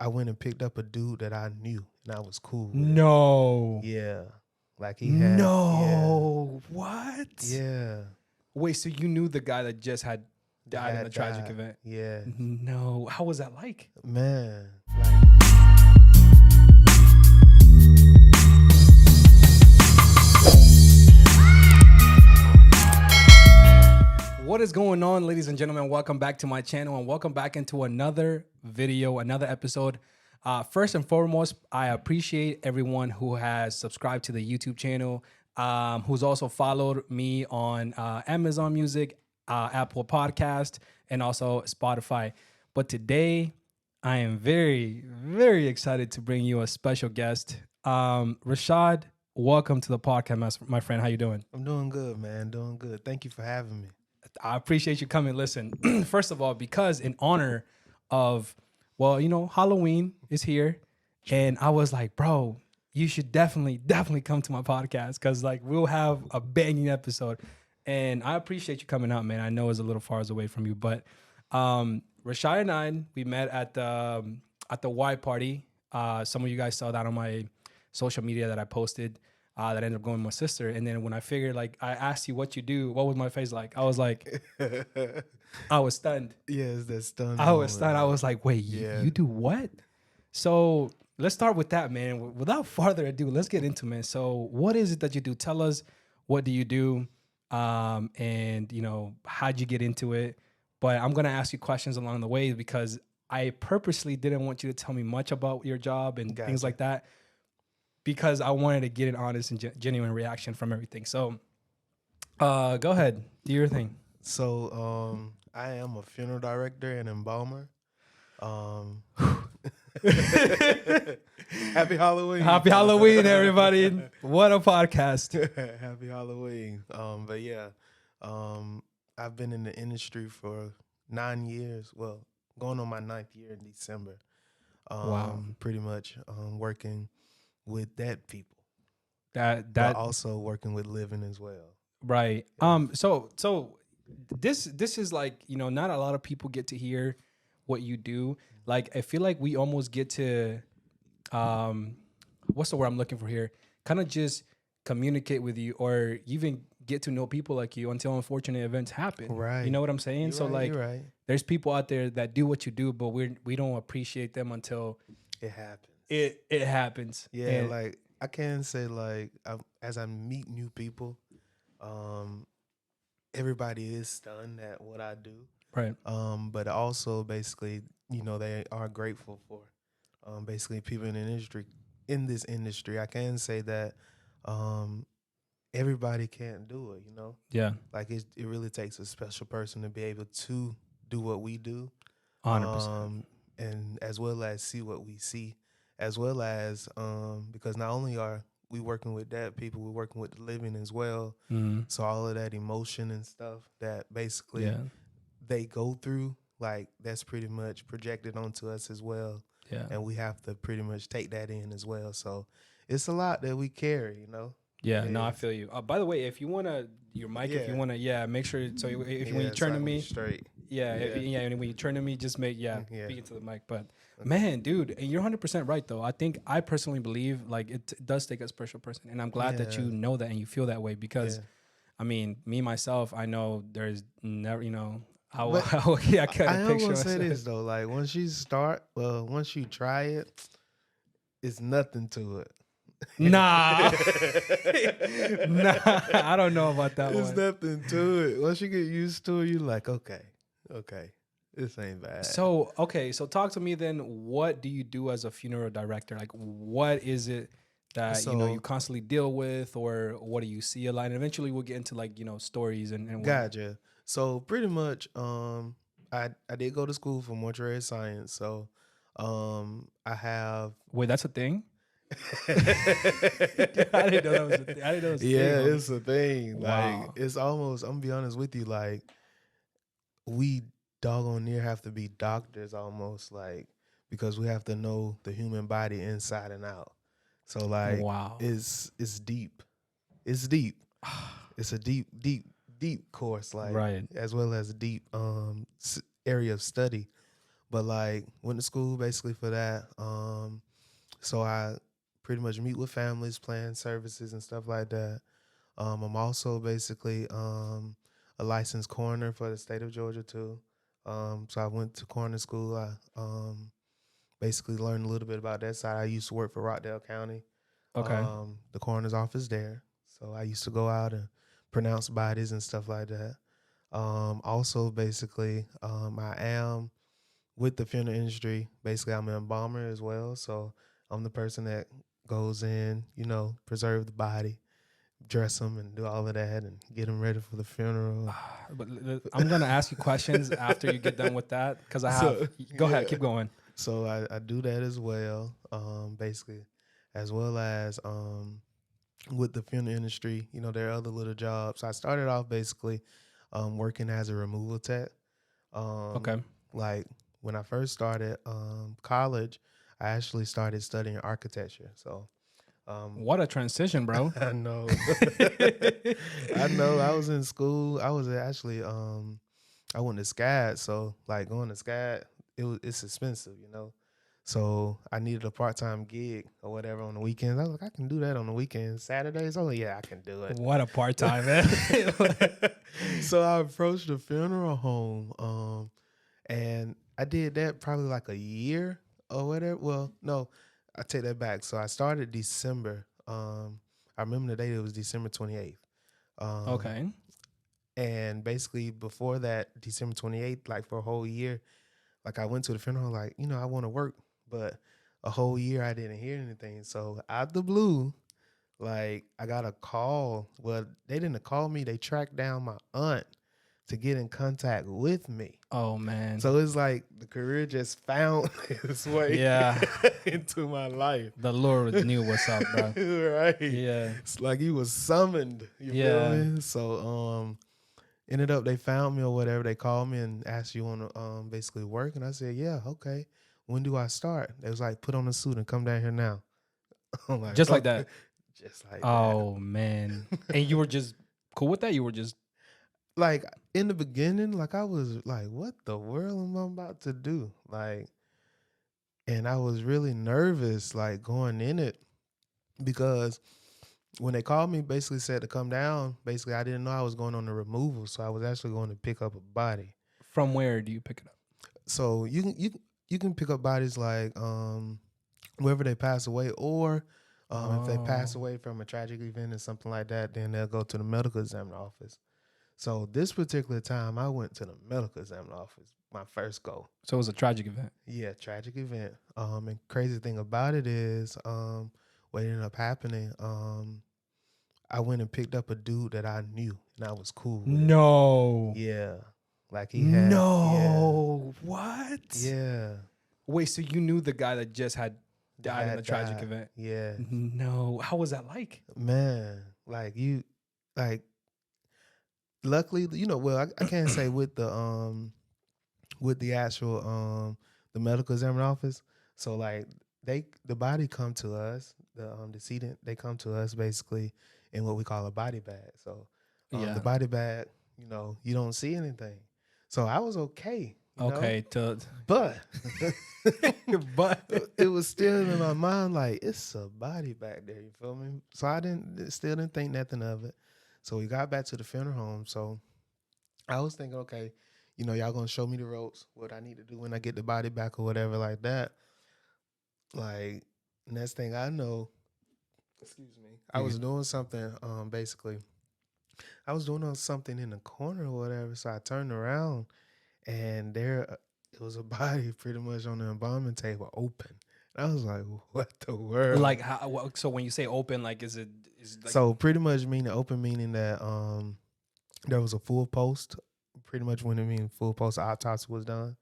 I went and picked up a dude that I knew and I was cool with. No. Yeah. Like he had. No. What? Yeah. Yeah. Wait, so you knew the guy that just had died in Had the tragic died. event? Yeah. No. How was that like? Man. What is going on, ladies and gentlemen? Welcome back to my channel and welcome back into another video, another episode. First and foremost, I appreciate everyone who has subscribed to the YouTube channel, who's also followed me on Amazon Music, Apple Podcast, and also Spotify. But today, I am very, very excited to bring you a special guest. Rashaad, welcome to the podcast, my friend. How you doing? I'm doing good, man. Doing good. Thank you for having me. I appreciate you coming. Listen, first of all, because in honor of, Halloween is here. And I was like, bro, you should definitely come to my podcast because like we'll have a banging episode. And I appreciate you coming out, man. I know it's a little far away from you, but Rashaad and I, we met at the Y party. Some of you guys saw that on my social media that I posted. That ended up going with my sister. And then when I figured, like, I asked you what you do, what was my face like? I was like, I was stunned. Yes, that's stunned. I was stunned. I was like, wait, Yeah. you do what? So let's start with that, man. Without further ado, let's get into it, man. So what is it that you do? Tell us, what do you do? And, how'd you get into it? But I'm going to ask you questions along the way because I purposely didn't want you to tell me much about your job and things like that, because I wanted to get an honest and genuine reaction from everything. So go ahead, do your thing. So I am a funeral director and embalmer. Happy Halloween. Happy Halloween, everybody. What a podcast. Happy Halloween. But yeah, I've been in the industry for 9 years. Well, going on my 9th year in December. Wow. Pretty much working with dead people. That But also working with living as well. right. So this is like, not a lot of people get to hear what you do. Like I feel like we almost get to what's the word I'm looking for here? Kind of just communicate with you or even get to know people like you until unfortunate events happen. Right. You know what I'm saying? You're So right, like you're right. there's people out there that do what you do, but we don't appreciate them until It happens. it happens. Yeah, And like I can say like as I meet new people, everybody is stunned at what I do. right. But also basically, they are grateful for basically people in the industry. In this industry, I can say that everybody can't do it. Yeah. Like it really takes a special person to be able to do what we do, 100%. and as well as see what we see, as well as because not only are we working with dead people, we're working with the living as well. Mm-hmm. So all of that emotion and stuff that basically Yeah. they go through, like that's pretty much projected onto us as well. Yeah. And we have to pretty much take that in as well. So it's a lot that we carry, Yeah, It no, I is. feel you. By the way, if you wanna your mic, if you Yeah. wanna, make sure. So if when you so turn I to can be me, straight. and when you turn to me, just make Yeah. speak into the mic. But man, dude, and you're 100% right though. I personally believe like it does take a special person, and I'm glad that you Yeah. know that and you feel that way because, Yeah. I mean, me myself, I know there's never, how But I kind I of am picture gonna say myself. this though, like once you try it, it's nothing to it. Nah, nah, I don't know about that It's one. nothing to it. Once you get used to it, you're like, okay, this ain't bad. So, okay, so talk to me then. What do you do as a funeral director? Like, what is it that So- you constantly deal with, or what do you see a lot? And eventually, we'll get into like stories and whatnot. Gotcha. So pretty much, I did go to school for mortuary science. So, I have. Wait, that's a thing. I didn't know that was a thing. I didn't know it was a Yeah, thing. it's a thing. Wow. Like it's almost. I'm gonna be honest with you. Like we doggone near have to be doctors almost, like because we have to know the human body inside and out. So like, Wow. it's deep. It's deep. It's a deep course, like Right. as well as a deep area of study. But like went to school basically for that. So I pretty much meet with families, plan services and stuff like that. I'm also basically a licensed coroner for the state of Georgia too. So I went to coroner school. I basically learned a little bit about that side. I used to work for Rockdale County, Okay. the coroner's office there. So I used to go out and pronounce bodies and stuff like that. Also, basically, I am with the funeral industry. Basically, I'm an embalmer as well. So I'm the person that goes in, preserve the body, dress them, and do all of that, and get them ready for the funeral. But I'm gonna ask you questions after you get done with that because I have. So, Go ahead, yeah. keep going. So I do that as well, basically, as well as with the funeral industry. There are other little jobs. I started off basically working as a removal tech. Okay. Like when I first started college, I actually started studying architecture. So What a transition, bro. I know. I know. I was in school. I was actually I went to SCAD, so like going to SCAD, it's expensive. So I needed a part-time gig or whatever on the weekends. I was like, I can do that on the weekends. Saturdays, oh yeah, I can do it. What a part time, man. So I approached the funeral home, and I did that probably like a year or whatever. Well, no, I take that back. So I started December. I remember the date. It was December 28th. Okay. And basically before that, December 28th, like for a whole year, like I went to the funeral, like, I want to work, but a whole year I didn't hear anything. So out the blue, like I got a call. Well, they didn't call me. They tracked down my aunt to get in contact with me. Oh man. So it's like the career just found its way Yeah. into my life. The Lord knew what's up, bro. Right. Yeah. It's like he was summoned. You Yeah. feel me? So ended up they found me or whatever. They called me and asked you want to basically work, and I said, yeah, okay. When do I start? They was like, put on a suit and come down here now. I'm like, Just like okay. that. Just like Oh man. And you were just cool with that? You were just that. Like in the beginning, like I was like, what the world am I about to do? Like, and I was really nervous, like going in it, because when they called me, basically said to come down. Basically, I didn't know I was going on the removal, so I was actually going to pick up a body. from where do you pick it up? So you can pick up bodies like wherever they pass away, or if they pass Oh. away from a tragic event or something like that, then they'll go to the medical examiner office. So this particular time, I went to the medical examiner office. My first go. So it was a tragic event. Yeah, tragic event. And crazy thing about it is, what ended up happening. I went and picked up a dude that I knew and I was cool with. No. Yeah, like he had. No. What? Yeah. Wait, so you knew the guy that just had died in Had the tragic died. event? Yeah, No. How was that like? man. Like luckily, well, I can't say with the actual the medical examiner office. So like the body come to us, the decedent, they come to us basically in what we call a body bag. So Yeah. the body bag, you don't see anything. So I was okay. Okay. But But it was still in my mind like it's a body back there. You feel me? So I still didn't think nothing of it. So we got back to the funeral home. So I was thinking, okay, y'all gonna show me the ropes, what I need to do when I get the body back or whatever like that. Like next thing I know, excuse me, I was doing something. Basically, I was doing something in the corner or whatever. So I turned around, and there it was a body pretty much on the embalming table, open. And I was like, what the world? like how? So when you say open, like is it like So pretty much meaning open, meaning that there was a full post. Pretty much when it mean full post, autopsy was done.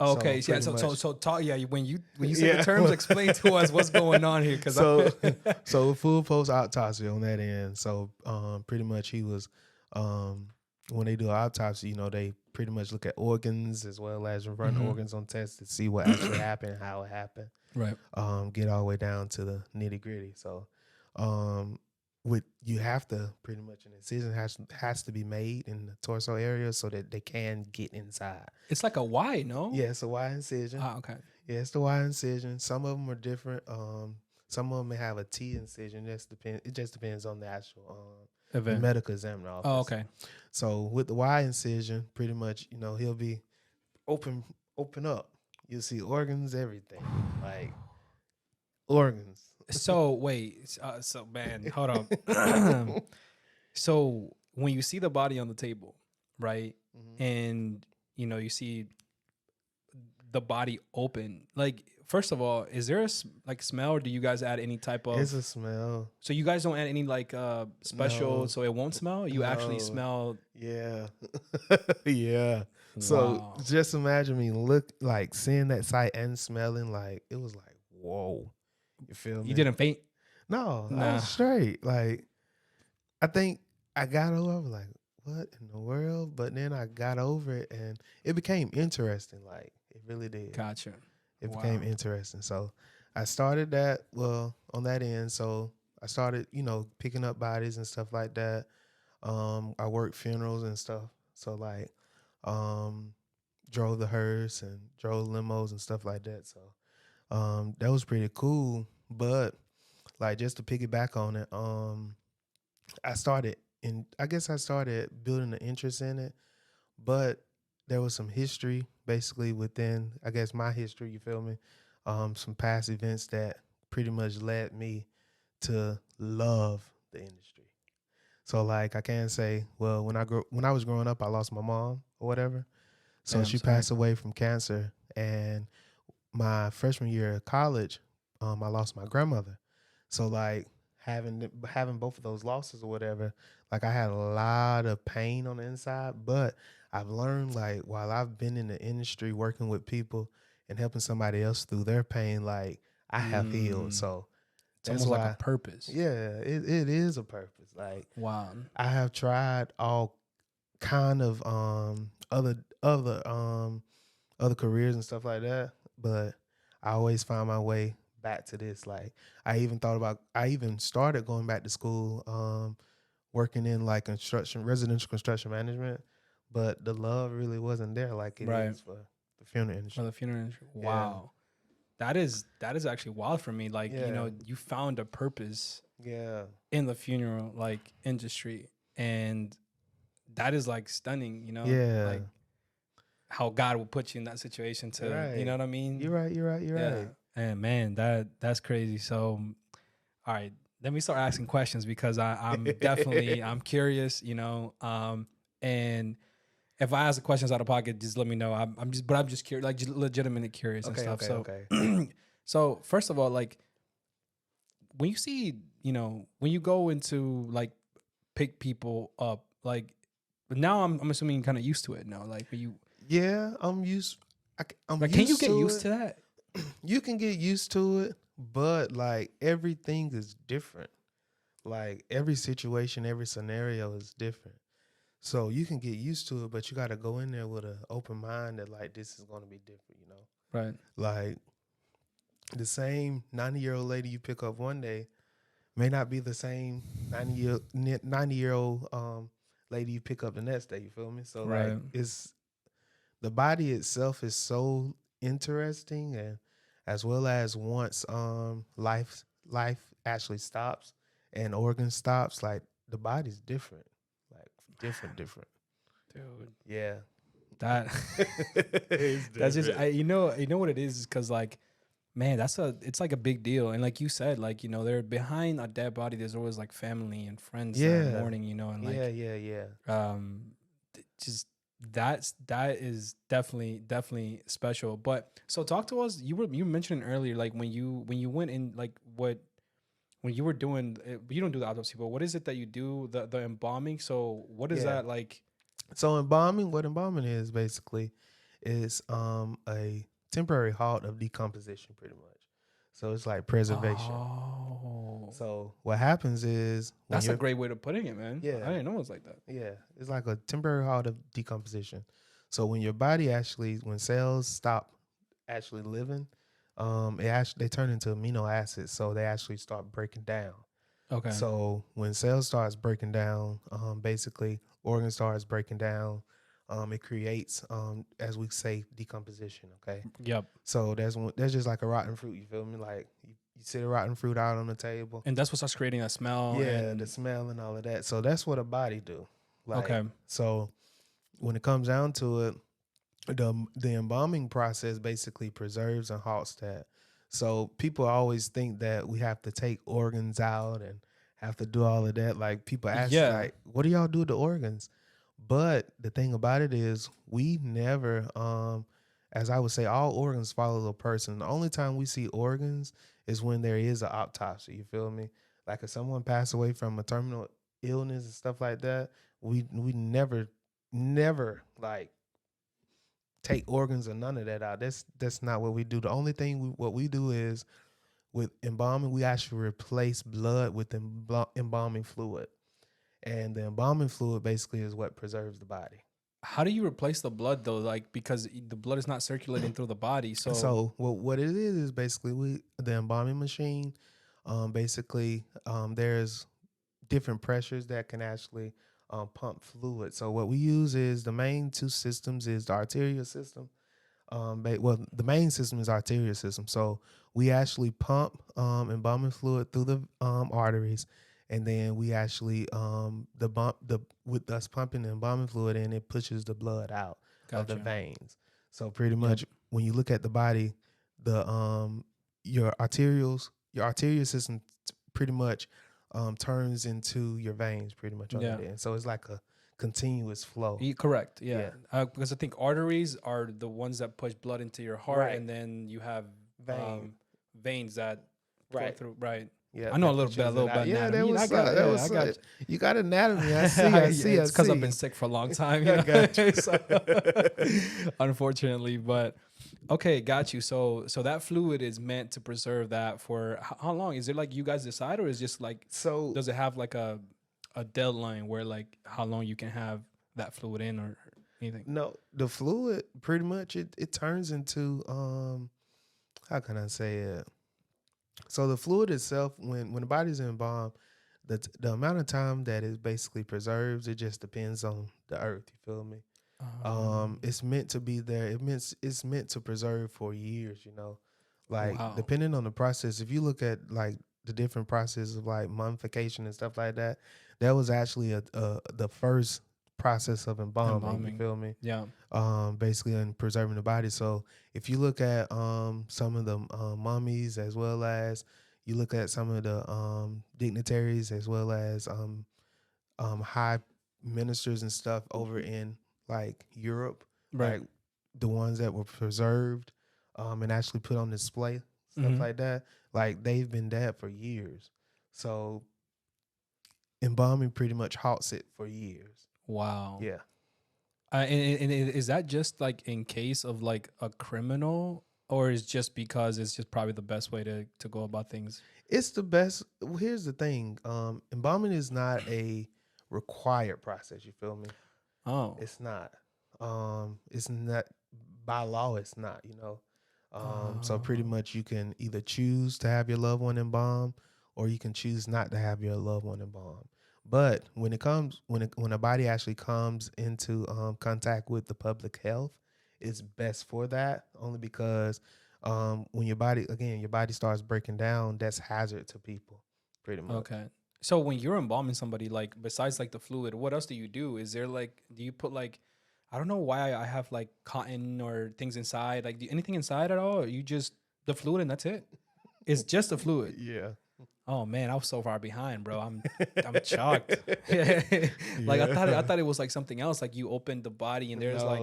okay? So Yeah. So pretty so much- talk. Yeah. When you say Yeah. the terms, explain to us what's going on here. Because So full post autopsy on that end. So pretty much he was when they do an autopsy, they pretty much look at organs as well as run organs on tests to see what actually happened, how it happened. right. Get all the way down to the nitty gritty. So you have to pretty much an incision has to be made in the torso area so that they can get inside. It's like a Y, no? Yeah, it's a wide incision. Ah, okay. Yeah, it's the wide incision. Some of them are different. Some of them may have a T incision. It just depends on the actual Event. medical examiner office. Oh, okay. So with the wide incision, pretty much, he'll be open up. You'll see organs, everything, like organs. So wait, so man, hold on. So when you see the body on the table, right, and you see the body open, like first of all, is there a like smell, or do you guys add any type of? It's a smell. So you guys don't add any like special, No. so it won't smell. You actually No. smell. Yeah, yeah. So Wow. just imagine me seeing that sight and smelling, like it was like whoa. You feel me? You didn't faint. No, I Nah. was straight. Like I think I got over. I was like, what in the world? But then I got over it, and it became interesting. Like it really did. Gotcha. It Wow. became interesting. So I started that on that end. So I started, picking up bodies and stuff like that. I worked funerals and stuff. So like, drove the hearse and drove limos and stuff like that. So that was pretty cool. But like just to piggyback on it, I guess I started building an interest in it, but there was some history basically within, I guess, my history, you feel me? Some past events that pretty much led me to love the industry. So like I can say, well, when I was growing up, I lost my mom or whatever. So Damn, she sorry. passed away from cancer, and my freshman year of college, I lost my grandmother. So like having both of those losses or whatever, like I had a lot of pain on the inside, but I've learned, like, while I've been in the industry working with people and helping somebody else through their pain, like I have healed. So It's that's almost like why, a purpose. yeah, it is a purpose. Like Wow. I have tried all kind of other careers and stuff like that, but I always find my way back to this. Like I even started going back to school, working in like residential construction management, but the love really wasn't there like it Right. is for the funeral For industry. the funeral industry. Yeah. Wow. That is actually wild for me. Like, Yeah. you found a purpose Yeah. in the funeral like industry, and that is like stunning, Yeah. like how God will put you in that situation to, Right. you know what I mean? You're right. Yeah. And man, that's crazy. So, all right, let me start asking questions because I'm definitely I'm curious, and if I ask the questions out of pocket, just let me know. I'm just curious, like just legitimately curious and stuff. Okay. So first of all, like when you see, when you go into like pick people up, like now I'm assuming you're kind of used to it now. Like when you, Yeah, I'm used. I'm like, used can you get to used it. to that? You can get used to it, but like everything is different. Like every situation, every scenario is different. So you can get used to it, but you got to go in there with an open mind that like this is going to be different, Right. Like the same 90-year-old lady you pick up one day may not be the same 90-year-old lady you pick up the next day, you feel me? So Right. like the body itself is so interesting, and as well as once life actually stops and organ stops, like the body's different. Like different. Dude. Yeah. That It's that's just different. you know what it is because like, man, it's like a big deal, and like you said, like they're behind a dead body. There's always like family and friends that are Yeah. mourning, and like Yeah. just that is definitely special. But so talk to us. You mentioned earlier, like when you went in, like when you were doing, you don't do the autopsy, but what is it that you do, the embalming? So what is Yeah. that like? So what embalming is basically is a temporary halt of decomposition pretty much. So it's like preservation. Oh, So what happens is that's a great way of putting it, man. Yeah. I didn't know it was like that. Yeah, it's like a temporary halt of decomposition. So when your body when cells stop actually living, they turn into amino acids. So they actually start breaking down. Okay. So when cells starts breaking down, basically organ starts breaking down, it creates, as we say, decomposition. Okay, Yep. so that's just like a rotten fruit. You feel me? Like you sit a rotten fruit out on the table. And that's what starts creating that smell. Yeah, the And smell and all of that. So that's what a body do. Like, okay. so when it comes down to it, the embalming process basically preserves and halts that. So people always think that we have to take organs out and have to do all of that. Like people ask, Yeah. like, what do y'all do to the organs? But the thing about it is, we never, as I would say, all organs follow the person. The only time we see organs is when there is an autopsy. You feel me? Like if someone passed away from a terminal illness and stuff like that, we never like take organs or none of that out. That's not what we do. The only thing what we do is with embalming, we actually replace blood with embalming fluid, and the embalming fluid basically is what preserves the body. How do you replace the blood though? Like because the blood is not circulating through the body. So So what it is basically the embalming machine. Basically, there's different pressures that can actually pump fluid. So what we use is the main two systems is the arterial system. Well, the main system is arterial system. So we actually pump embalming fluid through the arteries, and then we actually with us pumping the embalming fluid in, it pushes the blood out of the gotcha. veins. So pretty Yep. much when you look at the body, the your arterial system pretty much turns into your veins pretty much on Yeah. that end. So it's like a continuous flow. Correct. Yeah. Yeah. Because I think arteries are the ones that push blood into your heart, Right. and then you have Vein. veins that flow Right. through. Right. Yeah, I know a that little bit, pushes it out. Yeah, anatomy. that was I got it. that Yeah, was I got you. you got anatomy. I see. Yeah, I see. it's because I've been see. sick for a long time, I got you. So, unfortunately, but okay, got you. So that fluid is meant to preserve that for how long? Is it like you guys decide, or is just like So does it have like a deadline where like how long you can have that fluid in or anything? no, the fluid pretty much it turns into how can I say it? So the fluid itself, when the body's embalmed, the amount of time that it basically preserves, it just depends on the earth. You feel me? It's meant to be there. It's meant to preserve for years. You know, like Wow. depending on the process. If you look at like the different processes of like mummification and stuff like that, that was actually the first process of embalming. You Embalming. feel me? Yeah. Basically in preserving the body. So if you look at some of the mummies, as well as you look at some of the dignitaries, as well as high ministers and stuff over in like Europe, Right. like the ones that were preserved and actually put on display, stuff Mhm. like that, like they've been dead for years. So embalming pretty much halts it for years. Wow. Yeah. And is that just like in case of like a criminal, or is just because it's just probably the best way to go about things? It's the best. Well, here's the thing. Embalming is not a required process. You feel me? Oh. It's not. It's not by law. It's not. You know. So pretty much you can either choose to have your loved one embalmed, or you can choose not to have your loved one embalmed. But when a body actually comes into contact with the public health, it's best for that, only because when your body starts breaking down, that's hazard to people, pretty much. Okay. So when you're embalming somebody, like besides like the fluid, what else do you do? Is there like, do you put like, I don't know why I have like cotton or things inside. Like, do anything inside at all? Or you just the fluid and that's it. It's just the fluid. Yeah. Oh man, I was so far behind, bro. I'm shocked. Like I thought it was like something else. Like you opened the body and there's like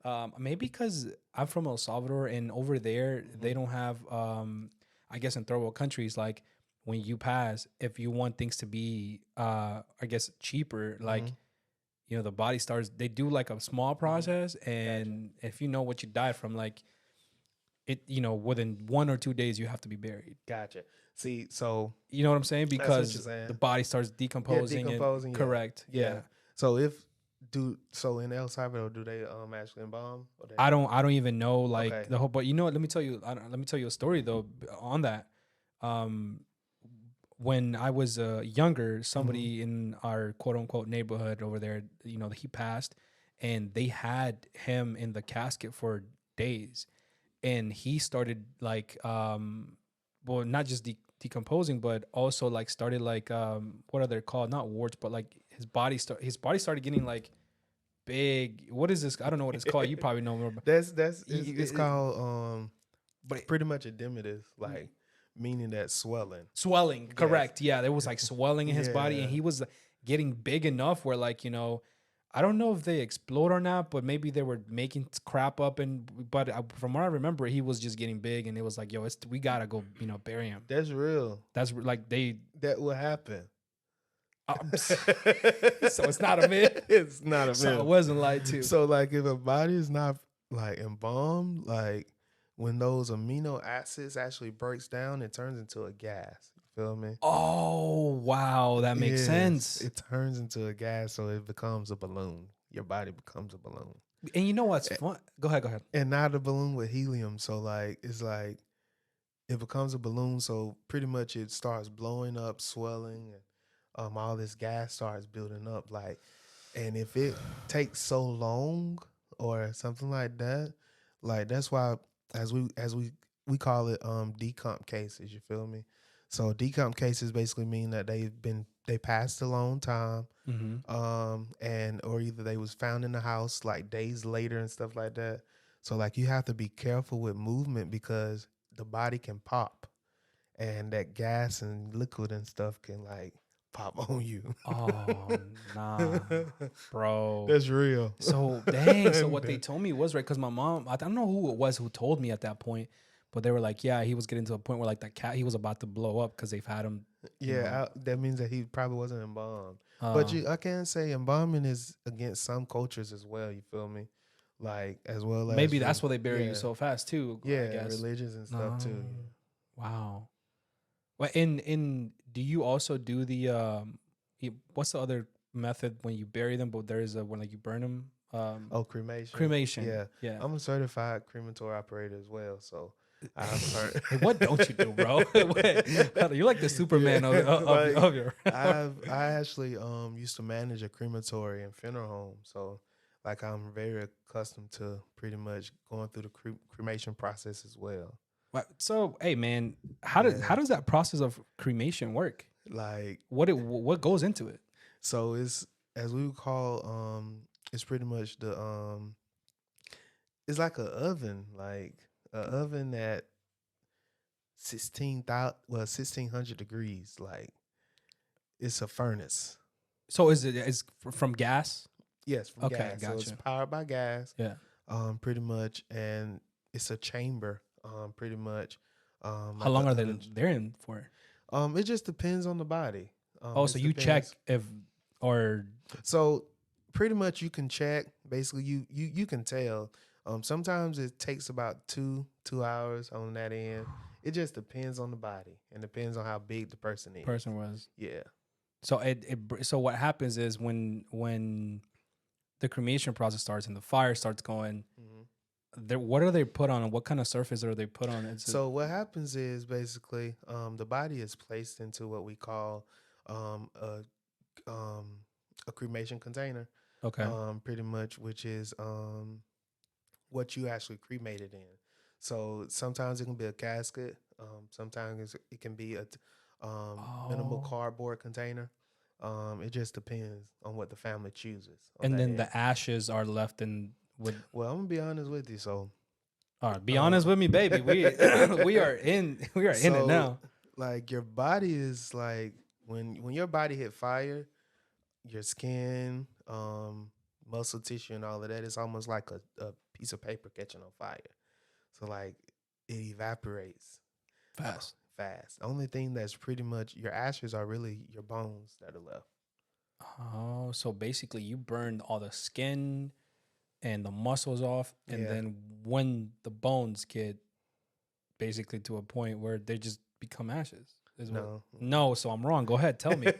No. maybe because I'm from El Salvador and over there they don't have I guess in third world countries, like when you pass, if you want things to be I guess cheaper, like you know the body starts, they do like a small process, and if you know what you died from, like it, you know, within 1 or 2 days you have to be buried. Gotcha. See, so You know what I'm saying? what you're Because saying. the body starts decomposing. decomposing, And yeah. correct. Yeah. So so in El Salvador, do they actually embalm? Or they, I don't even know like Okay. the whole. But you know what? Let me tell you. Let me tell you a story though on that. when I was younger, somebody in our quote unquote neighborhood over there, you know, he passed, and they had him in the casket for days, and he started like, well, not just decomposing, but also like started like, what are they called? Not warts, but like his body started getting like big. What is this? I don't know what it's called. You probably know more. But It's called but pretty much edematous, like meaning that swelling. swelling, Yes. correct? Yeah, there was like swelling in his body, and Yeah. he was getting big enough where, like, you know, I don't know if they explode or not, but maybe they were making crap up. And but from what I remember, he was just getting big, and it was like, yo, we gotta go, you know, bury him. That's real. That's like they. That will happen. So it's not a myth. It's not a So I myth. wasn't lied to. So like if a body is not like embalmed, like when those amino acids actually breaks down, it turns into a gas. You feel me? Oh wow, that makes Yes, sense. It turns into a gas, so it becomes a balloon. Your body becomes a balloon. And you know what's fun? Go ahead. And not a balloon with helium. So like it's like it becomes a balloon, so pretty much it starts blowing up, swelling, and all this gas starts building up. Like, and if it takes so long or something like that, like that's why as we call it decomp cases. You feel me? So decomp cases basically mean that they passed a long time, Mm-hmm. and or either they was found in the house like days later and stuff like that. So like you have to be careful with movement because the body can pop, and that gas and liquid and stuff can like pop on you. Oh nah, bro. That's real. So dang. So what they told me was right, because my mom, I don't know who it was who told me at that point, but they were like, yeah, he was getting to a point where like that cat, he was about to blow up because they've had him. Yeah, that means that he probably wasn't embalmed. But Uh, I can't say embalming is against some cultures as well. You feel me? Like as well as maybe that's why they bury you yeah, so fast too. I yeah, guess. religions and stuff too. Wow. Well, in do you also do the what's the other method when you bury them? But there is a when like you burn them. Oh, cremation. Cremation. Yeah, Yeah. I'm a certified crematory operator as well. So I've heard. Hey, what don't you do, bro? You're like the Superman Yeah, like, of your. I actually used to manage a crematory and funeral home, so like I'm very accustomed to pretty much going through the cremation process as well. So, hey, man, how Yeah. does that process of cremation work? Like What goes into it? so it's as we would call it's pretty much the it's like a oven, like a oven at 1600 degrees, like it's a furnace. So is from gas? Yes, from Okay, gas. So it's gotcha. powered by gas, Yeah. pretty much, and it's a chamber, pretty much. How Like long a are they oven. there in for? It just depends on the body. Oh, It so you check depends. if or So pretty much you can check. Basically, you can tell. Sometimes it takes about 2 hours on that end. It just depends on the body and depends on how big the person is. person was. Yeah. So so what happens is when the cremation process starts and the fire starts going, Mhm. what are they put on and what kind of surface are they put on? So what happens is basically the body is placed into what we call um, a um, a cremation container, okay. pretty much, which is what you actually cremated in. So sometimes it can be a casket. Sometimes it can be a minimal Oh. cardboard container. It just depends on what the family chooses on And that then end. the ashes are left in with. Well, I'm gonna be honest with you. So, All right, be uh, honest with me, baby. We we are in it so now. like your body is like when your body hit fire, your skin, muscle tissue, and all of that is almost like a piece of paper catching on fire. So like it evaporates Fast. fast. The only thing that's pretty much your ashes are really your bones that are left. Oh, so basically you burned all the skin and the muscles off, and Yeah. then when the bones get basically to a point where they just become ashes. No. No, so I'm wrong. Go ahead, tell me.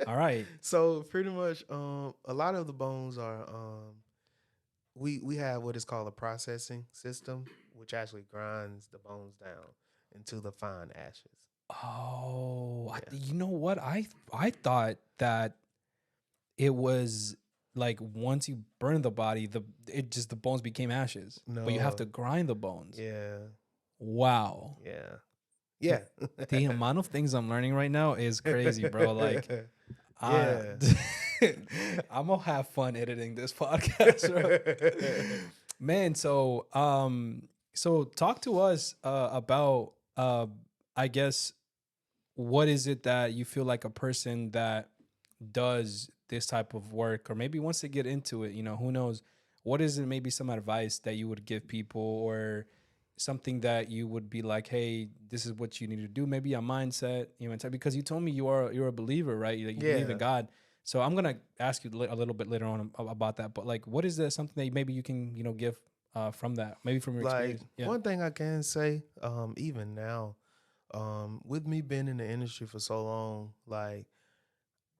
All right. So pretty much, a lot of the bones are we have what is called a processing system, which actually grinds the bones down into the fine ashes. Oh, Yeah. you know what? I thought that it was like once you burn the body, the bones became ashes. But you have No. to grind the bones. Yeah. Wow. Yeah. Yeah. The amount of things I'm learning right now is crazy, bro. Like, uh, yeah. I'm gonna have fun editing this podcast, bro. Man, so talk to us about I guess what is it that you feel like a person that does this type of work or maybe wants to get into it, who knows, what is it, maybe some advice that you would give people or something that you would be like, hey, this is what you need to do, maybe a mindset, because you told me you're a believer, right? Like you believe in Yeah. God. So I'm gonna ask you a little bit later on about that, but like what is that something that maybe you can give from that, maybe from your Like experience? Yeah. one thing I can say, even now, with me being in the industry for so long, like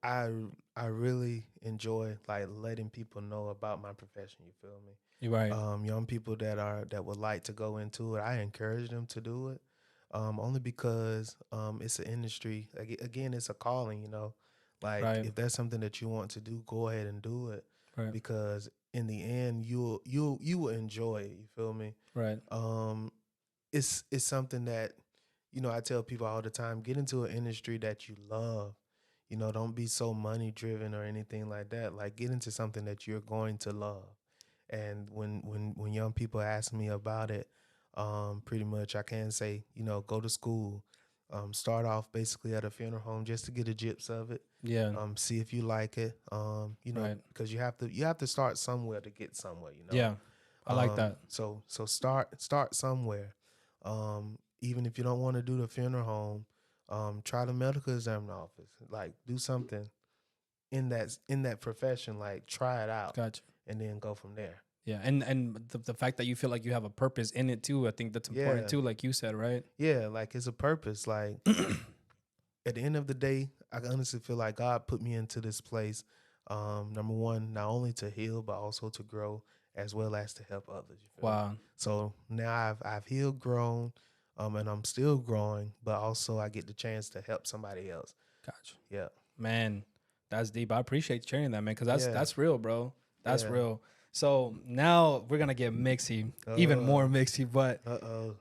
I I really enjoy like letting people know about my profession. You feel me? You're right. Young people that would like to go into it, I encourage them to do it. Only because it's an industry. Again, it's a calling. Like Right. if that's something that you want to do, go ahead and do it. Right. Because in the end, you will enjoy it. You feel me? Right. Um, it's something that I tell people all the time: get into an industry that you love. Don't be so money driven or anything like that. Like get into something that you're going to love. And when young people ask me about it, pretty much I can say, go to school, start off basically at a funeral home just to get a gyps of it. Yeah. See if you like it. Right. Because you have to start somewhere to get somewhere. Yeah. I like that. So start somewhere. Even if you don't want to do the funeral home, try the medical examiner office. Like do something in that profession. Like try it out, Gotcha. and then go from there. Yeah, and the fact that you feel like you have a purpose in it too, I think that's important Yeah, too, like you said, right? yeah. Like it's a purpose. Like at the end of the day, I honestly feel like God put me into this place. Number one, not only to heal, but also to grow, as well as to help others. You feel me? Wow. So now I've healed, grown, and I'm still growing, but also I get the chance to help somebody else. Gotcha. Yeah, Man, that's deep. I appreciate you sharing that, man, because yeah, that's real, bro. That's yeah. real. So now we're gonna get mixy, even more mixy, but Uh-oh.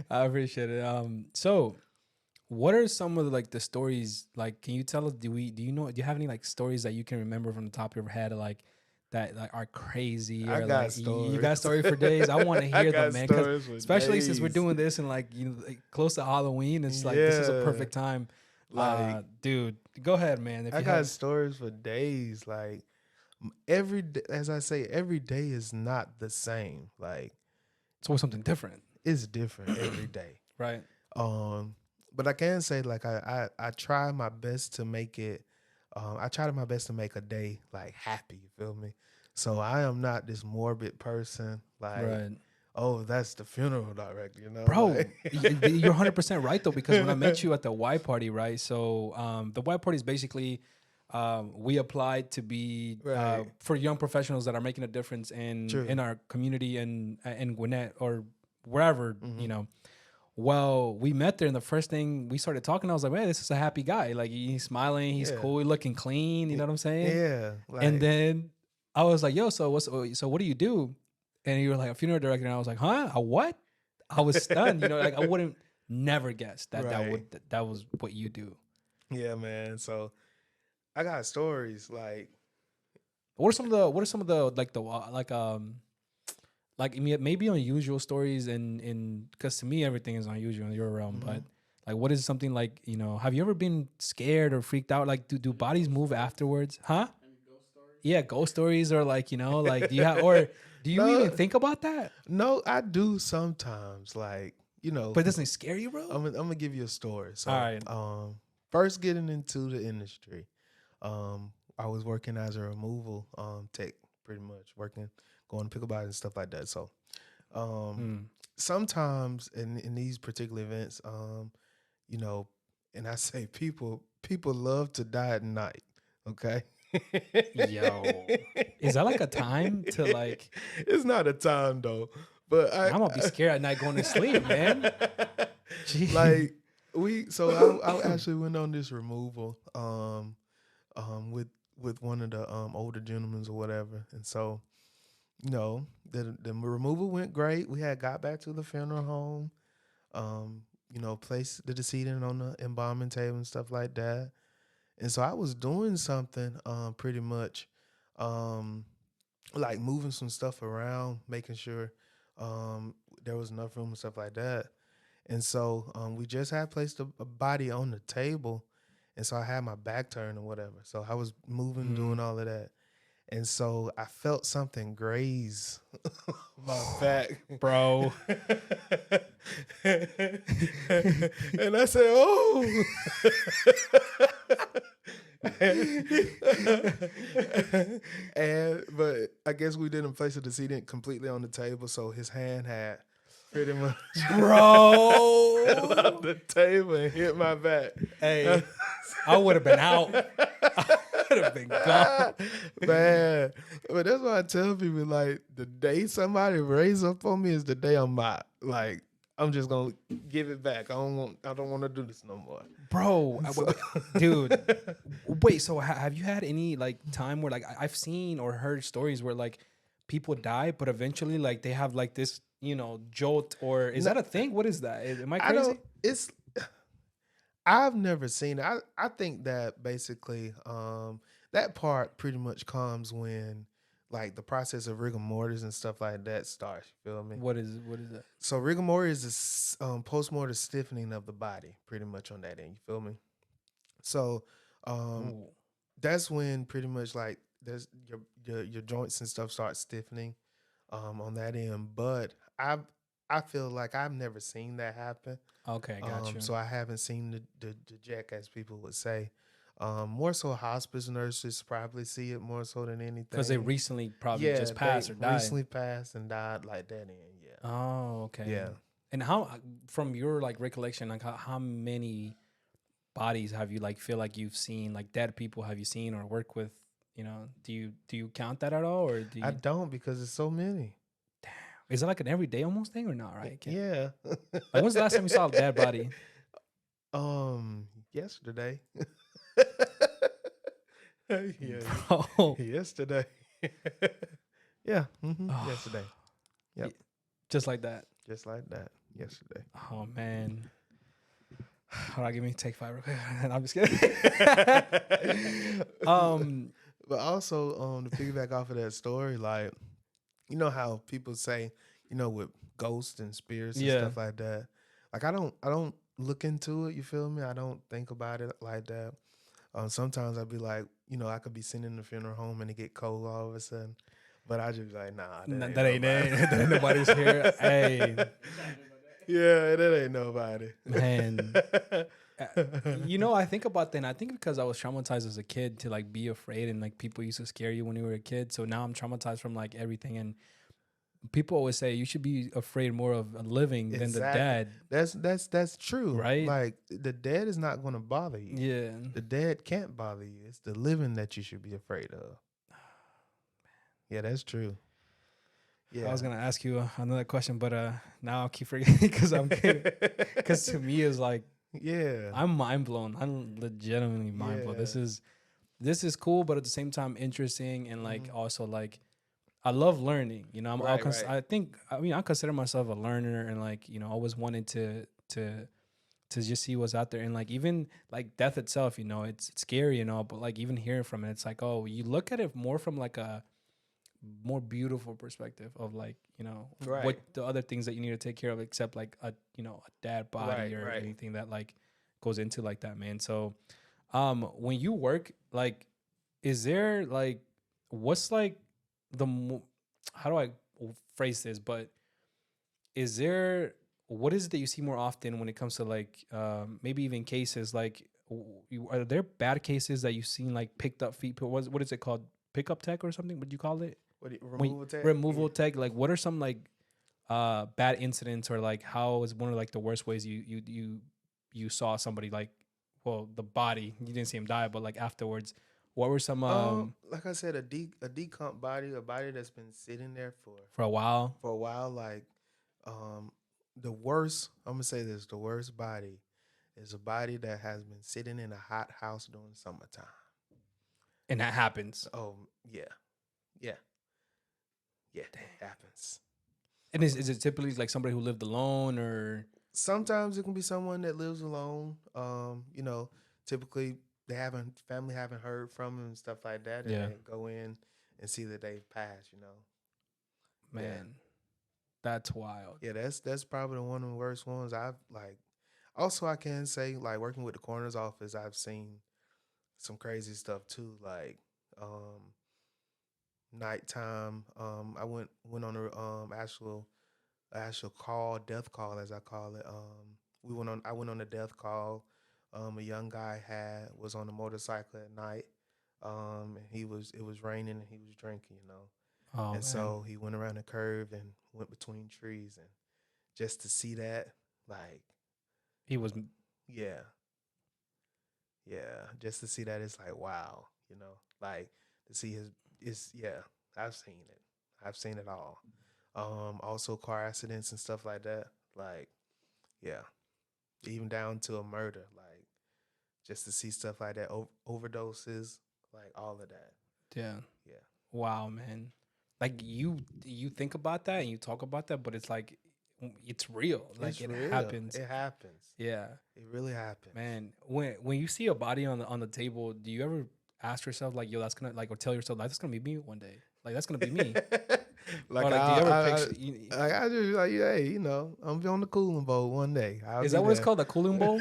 I appreciate it. So what are some of the stories? Like, can you tell us? Do you have any like stories that you can remember from the top of your head, like that like are crazy, I or got like you got stories. story for days? I want to I hear them, got man, because stories for especially since we're days. doing this and like like, close to Halloween, it's like this is a Yeah. perfect time. Like Dude, go ahead, man. If I you got have, stories for days. Like every day, as I say, every day is not the same. Like it's always something different, it's different every day. right? But I can say like I try my best to make it. I try my best to make a day like happy. You feel me? So I am not this morbid person. Like Right. oh, that's the funeral director. Bro, Like, you're 100% right though, because when I met you at the Y party, right? So the Y party is basically we applied to be Right. for young professionals that are making a difference in True. our community and in Gwinnett or wherever, Mhm. Well, we met there, and the first thing we started talking, I was like, "Man, this is a happy guy. Like he's smiling, he's Yeah. cool, looking clean." You know what I'm saying? Yeah. Like, And then I was like, "Yo, so what do you do?" And you were like, "A funeral director." And I was like, "Huh? A what?" I was stunned. Like I wouldn't never guess that Right. that was what you do. yeah, man. So I got stories like What are some of the maybe unusual stories in because to me everything is unusual in your realm, but like what is something like, have you ever been scared or freaked out? Like do bodies move afterwards? Huh? Yeah, ghost stories, or like, like do you have, or do you No. even think about that? no, I do sometimes. Like But it doesn't scare you, bro? I'm gonna give you a story. So, All right. first getting into the industry, I was working as a removal tech, pretty much going to pick up bodies and stuff like that. So, sometimes in these particular events, and I say people love to die at night. Okay. Yo, is that like a time to like? It's not a time though, but I'm gonna be scared at night going to sleep, man. Like I actually went on this removal with one of the older gentlemen or whatever, and so the removal went great. We had got back to the funeral home, placed the decedent on the embalming table and stuff like that. And so I was doing something pretty much like moving some stuff around, making sure there was enough room and stuff like that. And so we just had placed a body on the table. And so I had my back turned or whatever. So I was moving, doing all of that. And so I felt something graze my back. Bro. And I said, oh. But I guess we didn't place the decedent completely on the table, so his hand had pretty much Bro. fell off the table and hit my back. Hey, I would have been out. I would have been gone. Man, but that's why I tell people, like, the day somebody raise up on me is the day I'm out. Like, I'm just gonna give it back. I don't want to do this no more, Bro. Dude, wait. So have you had any like time where like I've seen or heard stories where like people die, but eventually like they have like this jolt, or is that a thing? What is that? Am I crazy? I've never seen it. I think that basically that part pretty much comes when like the process of rigor mortis and stuff like that starts. You feel me? What is that? So rigor mortis is post-mortem stiffening of the body, pretty much on that end. You feel me? So that's when pretty much like there's your joints and stuff start stiffening on that end. But I feel like I've never seen that happen. Okay, got you. So I haven't seen the jack, as people would say. More so hospice nurses probably see it more so than anything. Because they recently probably just passed or died. Recently passed and died like that. Yeah. Oh, okay. Yeah. And how, from your like recollection, like how many bodies have you like feel like you've seen, like dead people have you seen or work with? Do you count that at all, or do you? I don't, because it's so many. Damn. Is it like an everyday almost thing or not? Right? Yeah. Like, when's the last time you saw a dead body? Yesterday. Yeah. Bro. Yesterday. Yeah. Yesterday. Yep. Just like that. Just like that. Yesterday. Oh man. Hold on, give me take 5 real quick. I'm just kidding. But also to piggyback off of that story, like, you know how people say, with ghosts and spirits and stuff like that. Like I don't look into it, you feel me? I don't think about it like that. Sometimes I'd be like, I could be sitting in the funeral home and it get cold all of a sudden. But I just be like, nah, that ain't that ain't nobody's here. Hey. Yeah, that ain't nobody. Man. I think about that, and I think because I was traumatized as a kid to like be afraid, and like people used to scare you when you were a kid. So now I'm traumatized from like everything, and people always say you should be afraid more of a living than the dead. That's true. Right? Like the dead is not going to bother you. Yeah. The dead can't bother you. It's the living that you should be afraid of. Yeah, that's true. Yeah. I was gonna ask you another question, but now I'll keep forgetting because I'm kidding. Because to me, it's like, yeah, I'm mind blown. I'm legitimately mind blown. This is cool, but at the same time interesting, and like also like I love learning. I consider myself a learner, and like always wanted to just see what's out there, and like even like death itself. It's scary, but like even hearing from it, it's like, oh, you look at it more from like a more beautiful perspective of like what the other things that you need to take care of, except like a dead body or anything that like goes into like that, man. So when you work, like, is there like what's like how do I phrase this, but what is it that you see more often when it comes to like maybe even cases like are there bad cases that you've seen like picked up feet? What is it called? Pickup tech or something? Would you call it? Removal tech. Like, what are some like bad incidents, or like how is one of like the worst ways you saw somebody like, well, the body, you didn't see him die, but like afterwards, what were some like I said, a decomp body, a body that's been sitting there for a while, like the worst. I'm gonna say this: the worst body is a body that has been sitting in a hot house during summertime. And that happens. Oh yeah, yeah, yeah. It happens. And is it typically like somebody who lived alone or? Sometimes it can be someone that lives alone. Typically they haven't family haven't heard from them and stuff like that, and Yeah, they go in and see that they've passed. Yeah, man, that's wild. yeah. That's probably one of the worst ones I've like. Also, I can say like working with the coroner's office, I've seen some crazy stuff too. Like um, nighttime. I went on a actual call, death call as I call it. I went on a death call. A young guy was on a motorcycle at night. And it was raining and he was drinking. Oh And man, so he went around a curve and went between trees, and just to see that, like, he was. yeah, yeah, just to see that, it's like wow. Like to see it's yeah, I've seen it. I've seen it all. Also car accidents and stuff like that. Like, yeah, even down to a murder. Like, just to see stuff like that, overdoses, like all of that. Yeah. Yeah, Wow, man. Like you think about that and you talk about that, but it's like it's real. Like it's it real. happens. It happens. Yeah. It really happens. Man, when you see a body on the table, do you ever ask yourself like, yo, that's gonna like, or tell yourself like that's gonna be me one day? Like that's gonna be me. Or Like like, do you ever picture? You, I just like, hey, I'll be on the cooling board one day. I'll is be that what it's there. called, the cooling bowl?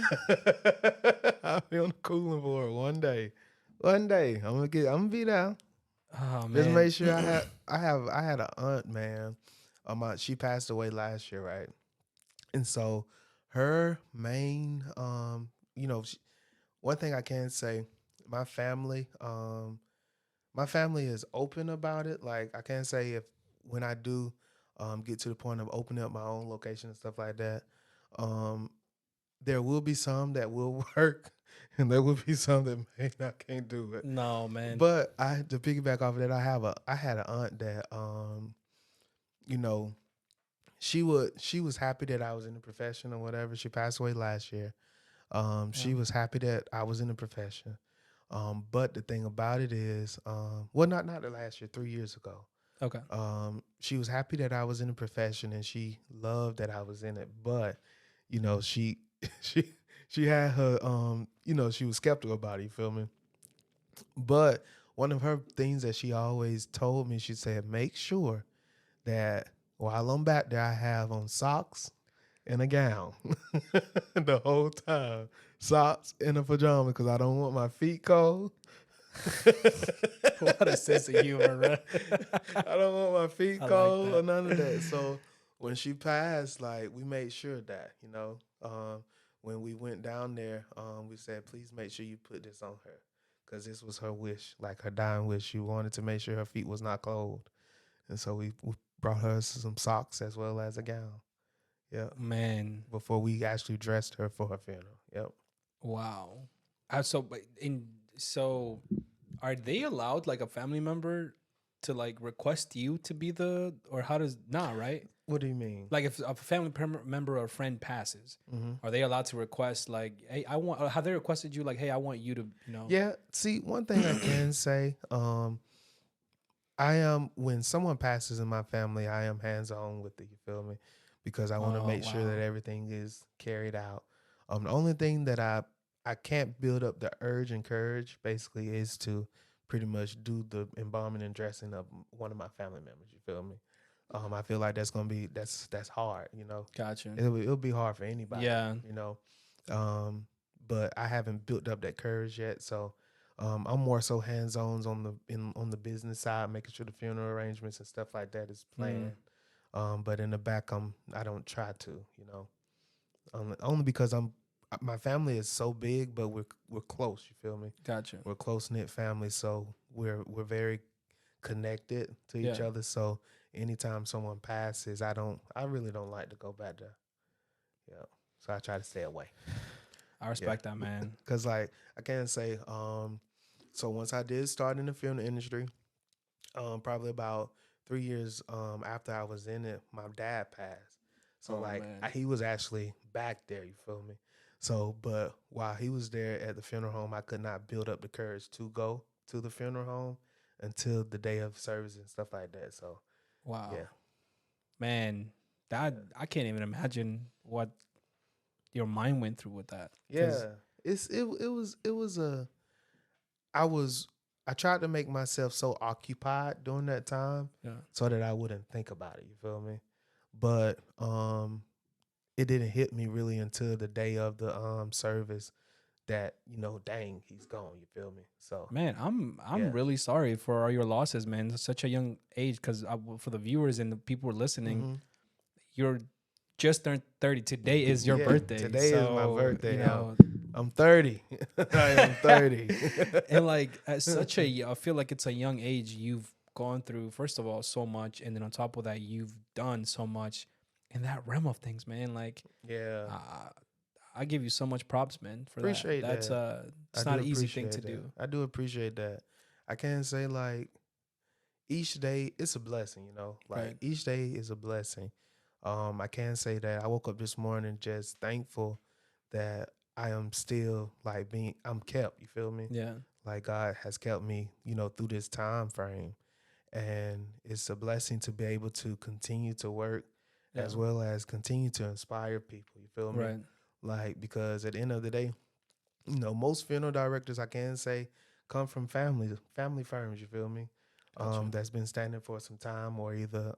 I'll be on the cooling board one day. One day I'm gonna be there. Oh Just man. make sure I had an aunt, man. She passed away last year, right? And so her main one thing I can say, my family, my family is open about it. Like I can't say if when I do get to the point of opening up my own location and stuff like that, um, there will be some that will work, and there will be some that may not can't do it. No, man. But I to piggyback off of that, I had an aunt that you know, she was happy that I was in the profession or whatever. She passed away last year. Yeah. She was happy that I was in the profession. But the thing about it is, well, not the last year, 3 years ago. Okay. She was happy that I was in the profession and she loved that I was in it. But, she she she had her she was skeptical about it, you feel me? But one of her things that she always told me, she said, make sure that while I'm back there, I have on socks and a gown the whole time. Socks and a pajama because I don't want my feet cold. What a sense of humor, bro. I don't want my feet I like cold or that. none of that. So when she passed, like we made sure that, when we went down there, we said, please make sure you put this on her. Because this was her wish, like her dying wish. She wanted to make sure her feet was not cold. And so we brought her some socks as well as a gown. Yep. Man, Before we actually dressed her for her funeral. Yep. wow. So are they allowed like a family member to like request you to be the, or how does right? What do you mean? Like if a family member or friend passes, Mm-hmm. are they allowed to request like, hey, I want? Or have they requested you like, hey, I want you to, Yeah. See, one thing I can say, I am when someone passes in my family, I am hands on with it. You feel me? Because I want to Oh make sure that wow. everything is carried out. The only thing that I can't build up the urge and courage basically is to pretty much do the embalming and dressing of one of my family members. You feel me? I feel like that's hard. Gotcha. It'll be hard for anybody. Yeah. You know, but I haven't built up that courage yet. So I'm more so hands on on the business side, making sure the funeral arrangements and stuff like that is Mm, planned. But in the back, I don't try to, only because my family is so big, but we're close. You feel me? gotcha. We're close knit family, so we're very connected to each Yeah. other. So anytime someone passes, I really don't like to go back there. Yeah, so I try to stay away. I Yeah, respect that, man. because like I can't say. So once I did start in the film industry, probably about 3 years after I was in it, my dad passed. So Oh like man. he was actually back there. You feel me? So, but while he was there at the funeral home, I could not build up the courage to go to the funeral home until the day of service and stuff like that. So, yeah, Wow. Man, that I can't even imagine what your mind went through with that. Cause yeah. It was a I was I tried to make myself so occupied during that time yeah. so that I wouldn't think about it. You feel me? But it didn't hit me really until the day of the service that dang, he's gone. You feel me? So Man, I'm yeah. really sorry for all your losses, man. It's such a young age, because for the viewers and the people who are listening, Hmm. you're just turned 30. Today is your Yeah. birthday, Today is my so birthday. I'm 30. I am 30. and like at such I feel like it's a young age. You've gone through, first of all, so much, and then on top of that, you've done so much in that realm of things, man. Like, Yeah. uh, I give you so much props, man, for that. Appreciate That's that. I it's do not an easy thing to appreciate that. do. I do appreciate that. I can say like each day it's a blessing, Like Right. each day is a blessing. I can say that I woke up this morning just thankful that I am still like I'm kept, you feel me? Yeah. Like God has kept me, through this time frame. And it's a blessing to be able to continue to work Yeah. as well as continue to inspire people, you feel me? Right. Like because at the end of the day, most funeral directors I can say come from family firms. You feel me? Gotcha. That's been standing for some time, or either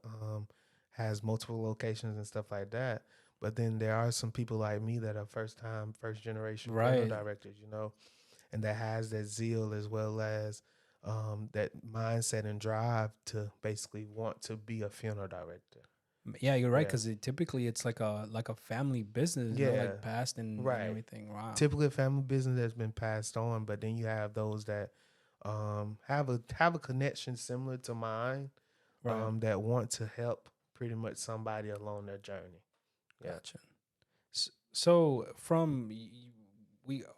has multiple locations and stuff like that. But then there are some people like me that are first generation funeral Right. directors. And that has that zeal as well as that mindset and drive to basically want to be a funeral director. Yeah, you're right. Yeah, Because typically it's like a family business, yeah, like past and right. everything. Wow. Typically a family business that's been passed on, but then you have those that have a connection similar to mine, Right. that want to help pretty much somebody along their journey. Yeah. Gotcha. So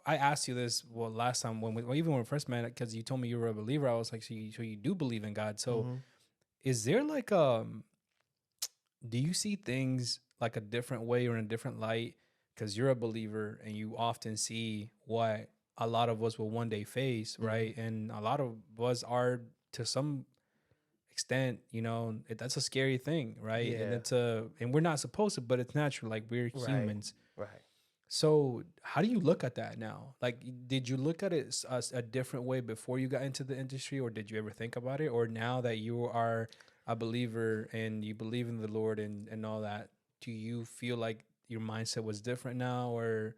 I asked you this last time even when we first met, because you told me you were a believer. I was like, so you do believe in God. So Hmm. is there like do you see things like a different way or in a different light? Because you're a believer and you often see what a lot of us will one day face, Hmm. right? And a lot of us are, to some extent, that's a scary thing, right? And Yeah. and we're not supposed to, but it's natural. Like, we're Right. humans. Right. So how do you look at that now? Like, did you look at it a different way before you got into the industry, or did you ever think about it? Or now that you are a believer and you believe in the Lord and all that, do you feel like your mindset was different now, or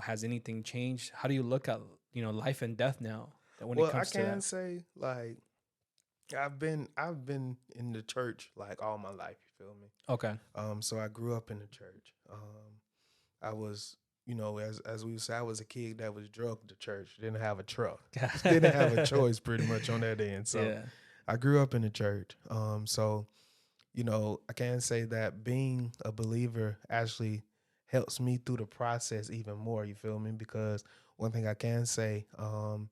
has anything changed? How do you look at life and death now, that when it Well, I comes to can that? say like I've been in the church like all my life. You feel me? Okay. So I grew up in the church. I was, as we would say, I was a kid that was drugged to church. Didn't have a truck. Didn't have a choice pretty much on that end. So Yeah. I grew up in the church. So I can say that being a believer actually helps me through the process even more. You feel me? Because one thing I can say, Oh.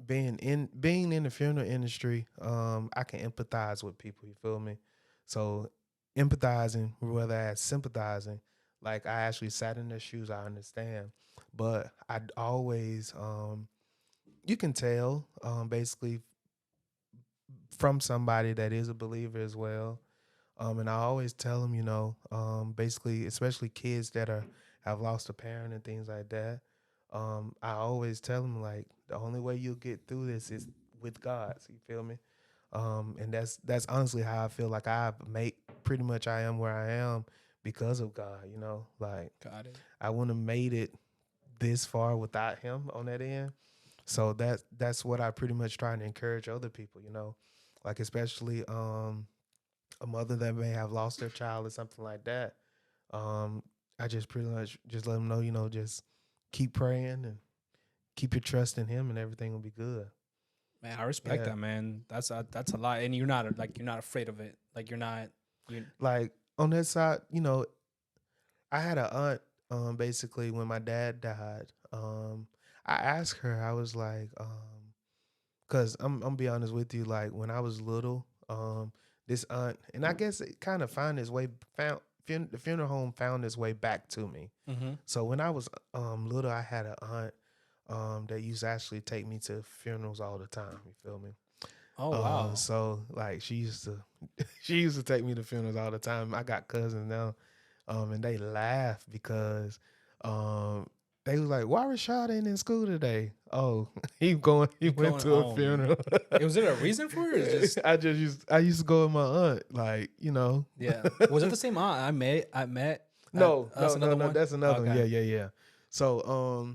being in the funeral industry, I can empathize with people. You feel me? So empathizing, rather as sympathizing, like I actually sat in their shoes. I understand, but I always, you can tell, basically from somebody that is a believer as well. And I always tell them, basically, especially kids that have lost a parent and things like that. I always tell them like the only way you'll get through this is with God. So you feel me? And that's honestly how I feel like I am where I am because of God. Like Got it. I wouldn't have made it this far without Him on that end. So that's what I pretty much try to encourage other people. Like especially a mother that may have lost their child or something like that. Um, I just pretty much just let them know, just keep praying and keep your trust in Him, and everything will be good. Man, I respect Yeah, that, man. That's a lot, and you're not afraid of it. Like, you're not you. like on that side, I had an aunt. Basically, when my dad died, I asked her. I was like, cause I'm be honest with you. Like when I was little, this aunt, and I guess it kind of found its way the funeral home found its way back to me. Mm-hmm. So when I was little, I had an aunt that used to actually take me to funerals all the time. You feel me? Oh wow. So like she used to she used to take me to funerals all the time. I got cousins now, and they laugh because um they was like, "Why Rashaad ain't in school today?" Oh, he went Going to a home. funeral. Was there a reason for it? Or it's just I used to go with my aunt, like, yeah. Was it the same aunt I met? That's No, another one. that's another one. Okay. Yeah. So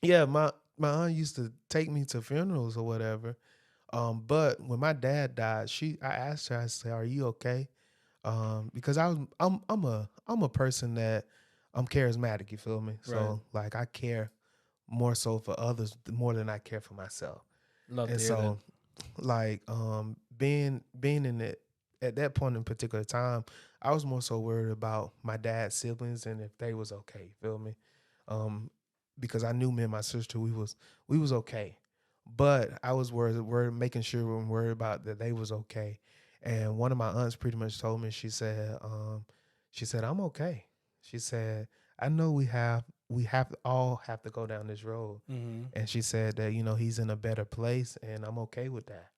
yeah, my aunt used to take me to funerals or whatever. But when my dad died, I asked her, I said, "Are you okay?" Because I'm a person that I'm charismatic. You feel me? Right. So like I care more so for others more than I care for myself. Love And to hear that. so like being in it at that point in particular time, I was more so worried about my dad's siblings and if they was okay. You feel me? Um, because I knew me and my sister we was okay, but I was worried making sure I'm worried about that they was okay. And one of my aunts pretty much told me, she said I'm okay. She said I know we have all have to go down this road, Mm-hmm. and she said that he's in a better place, and I'm okay with that.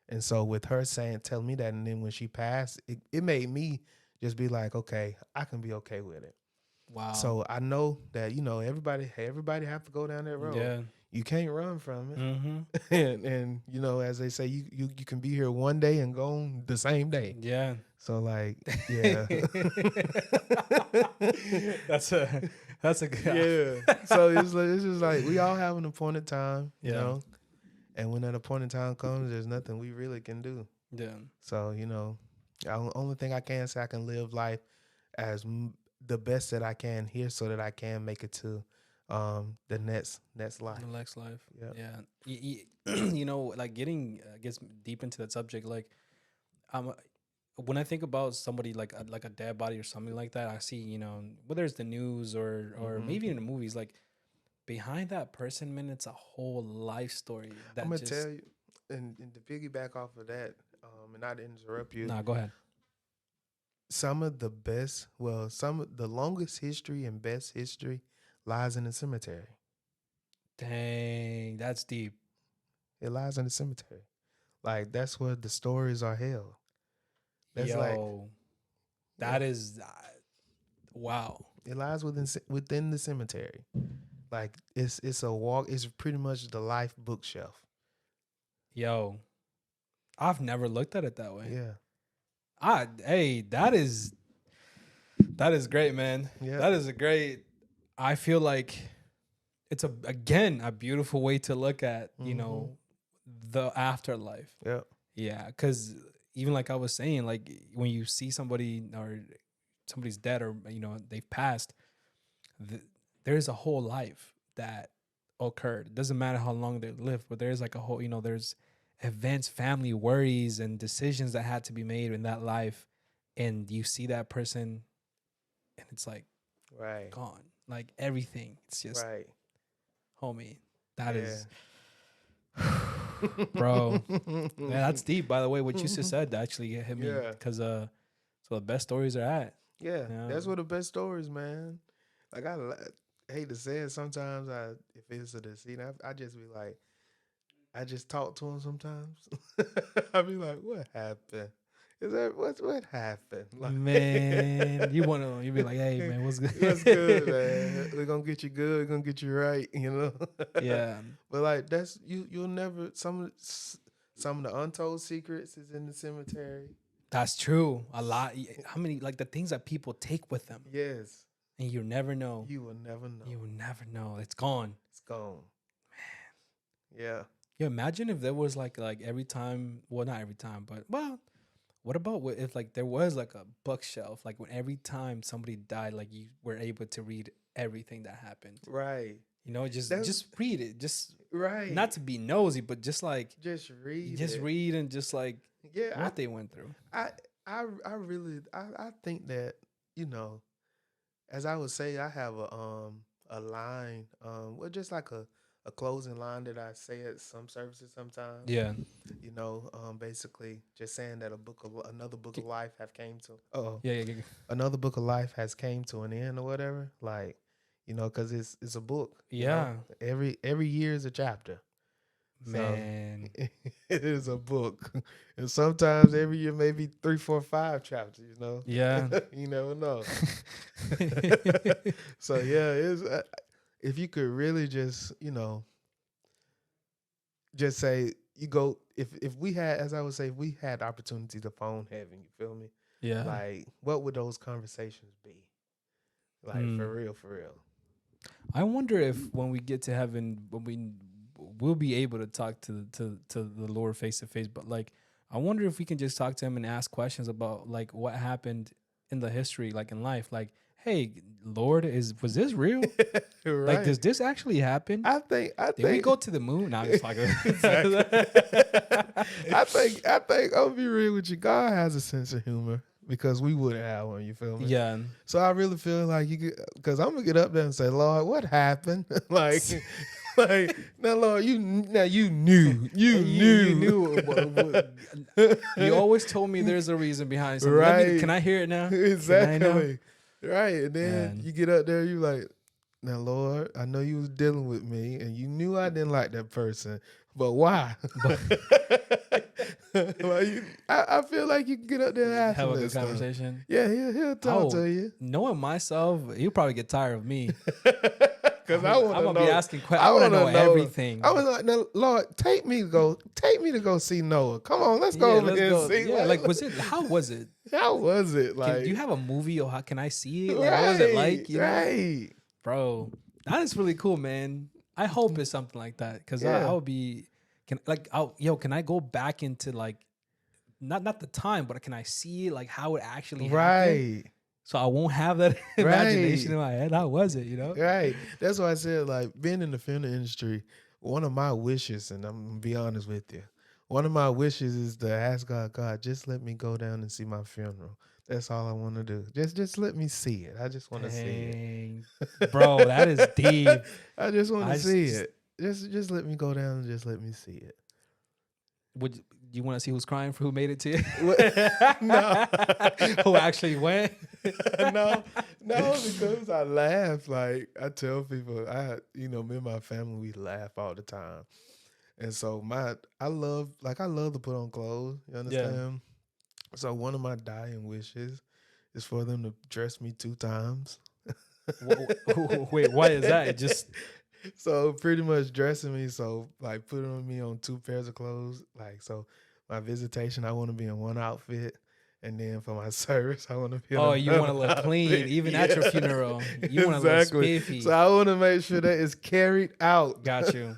And so with her telling me that, and then when she passed, it made me just be like, okay, I can be okay with it. Wow. So I know that everybody have to go down that road. Yeah. You can't run from it. Mm-hmm. And as they say, you can be here one day and go on the same day. Yeah. So like, yeah. that's a good. Yeah. So it's just like we all have an appointed time, Yeah. and when that appointed time comes, there's nothing we really can do. Yeah. So the only thing I can say, I can live life as the best that I can here, so that I can make it to the next life. The next life. Yep. Yeah. Like getting gets deep into that subject. Like, um, when I think about somebody like a dead body or something like that, I see whether it's the news or Mhm. maybe in the movies, like behind that person, man, it's a whole life story that I'm gonna just. tell you, and to piggyback off of that, and not to interrupt you, Nah, go ahead. some of the best, well, some of the longest history and best history lies in the cemetery. Dang, that's deep. It lies in the cemetery. Like that's where the stories are held. That's like, Yo, yeah, that is wow. it lies within the cemetery. Like it's a walk. It's pretty much the life bookshelf. Yo, I've never looked at it that way. Yeah, Hey, that is great, man. yeah. That is a great. I feel like it's again a beautiful way to look at Mhm. the afterlife. Yeah. Yeah, because even like I was saying, like when you see somebody or somebody's dead or they've passed, there's a whole life that occurred. It doesn't matter how long they lived, but there's like a whole there's events, family worries, and decisions that had to be made in that life, and you see that person, and it's like Right. gone, like everything. It's just Right. homie. That Yeah. is, bro. Yeah, that's deep. By the way, what you just said actually hit me Yeah. because so the best stories are at. Yeah. Yeah. That's what the best stories, man. Like hate to say it, sometimes if it's a deceit, I just be like, I just talk to him sometimes. I be like, what happened? Is that what happened? Like, Man, you be like, hey man, what's good? what's good, man? We're gonna get you good. We're gonna get you right. Yeah, But like that's you'll never some of the untold secrets is in the cemetery. that's true. A lot. How many like the things that people take with them, Yes, and you never know. you will never know. You will never know. It's gone. It's gone. Yeah. You imagine if there was like every time, well, not every time, but well, what about if like there was like a bookshelf, like when every time somebody died, like you were able to read everything that happened. Right. Just read it. Just Right. not to be nosy, but just like Just read. read and just like Yeah. what they went through. I really I think that as I would say, I have a line well, just like a closing line that I say at some services sometimes. Yeah. Basically just saying that another book of life have came to. Oh, Yeah. Yeah. another book of life has came to an end or whatever. Like, because it's a book. Yeah. Every year is a chapter. So Man. it is a book, and sometimes every year maybe 3, 4, 5 chapters. Yeah. You never know. So yeah, it's if you could really just say you go if we had, as I would say, if we had the opportunity to phone heaven, you feel me? Yeah. Like, what would those conversations be? Like, for real, for real. I wonder if when we get to heaven, we'll be able to talk to the Lord face to face. But like, I wonder if we can just talk to him and ask questions about like what happened in the history, like in life. Like, hey, Lord, was this real? Right. Like, does this actually happen? I think Did we go to the moon? No, I'm just like, Exactly. I think I'm gonna be real with you. God has a sense of humor because we wouldn't have one. You feel me? yeah. So I really feel like because I'm gonna get up there and say, Lord, what happened? like, like now, Lord, you knew, you knew. You always told me there's a reason behind something. Right? Can I hear it now? Exactly. Right, and then Man. you get up there, you like, now, Lord, I know you was dealing with me, and you knew I didn't like that person, but why? I feel like you can get up there and ask Have him a good that stuff. conversation. Yeah, he'll talk to you. Knowing myself, he'll probably get tired of me. Because I'm gonna be asking questions. I I want to wanna know everything. I was like, now, Lord, take me to go see Noah. Come on, let's go over here and see. Yeah, like how was it? How was it? Like, Do you have a movie or how can I see it? Like, what was it like? You know? Right. Bro, that is really cool, man. I hope it's something like that because I would be can I go back into like not the time, but can I see like how it actually happened? Right. So I won't have that imagination in my head. How was it? You know? Right. That's why I said, like, being in the film industry, one of my wishes, and I'm gonna be honest with you, one of my wishes is to ask God, just let me go down and see my funeral. That's all I want to do. Just let me see it. I just want to see it. Bro, that is deep. I just want to see it. Just let me go down and just let me see it. Would you want to see who's crying for who made it to you? No. Who actually went? no, because I laugh. Like, I tell people, me and my family, we laugh all the time. And so I love to put on clothes. You understand? Yeah. So one of my dying wishes is for them to dress me 2 times. Wait, why is that? Just so pretty much dressing me. So like putting me on 2 pairs of clothes. Like, so my visitation, I want to be in one outfit. And then for my service, I want to be. You want to look clean, even at your funeral. You want to look spiffy. So I want to make sure that it's carried out. Got you.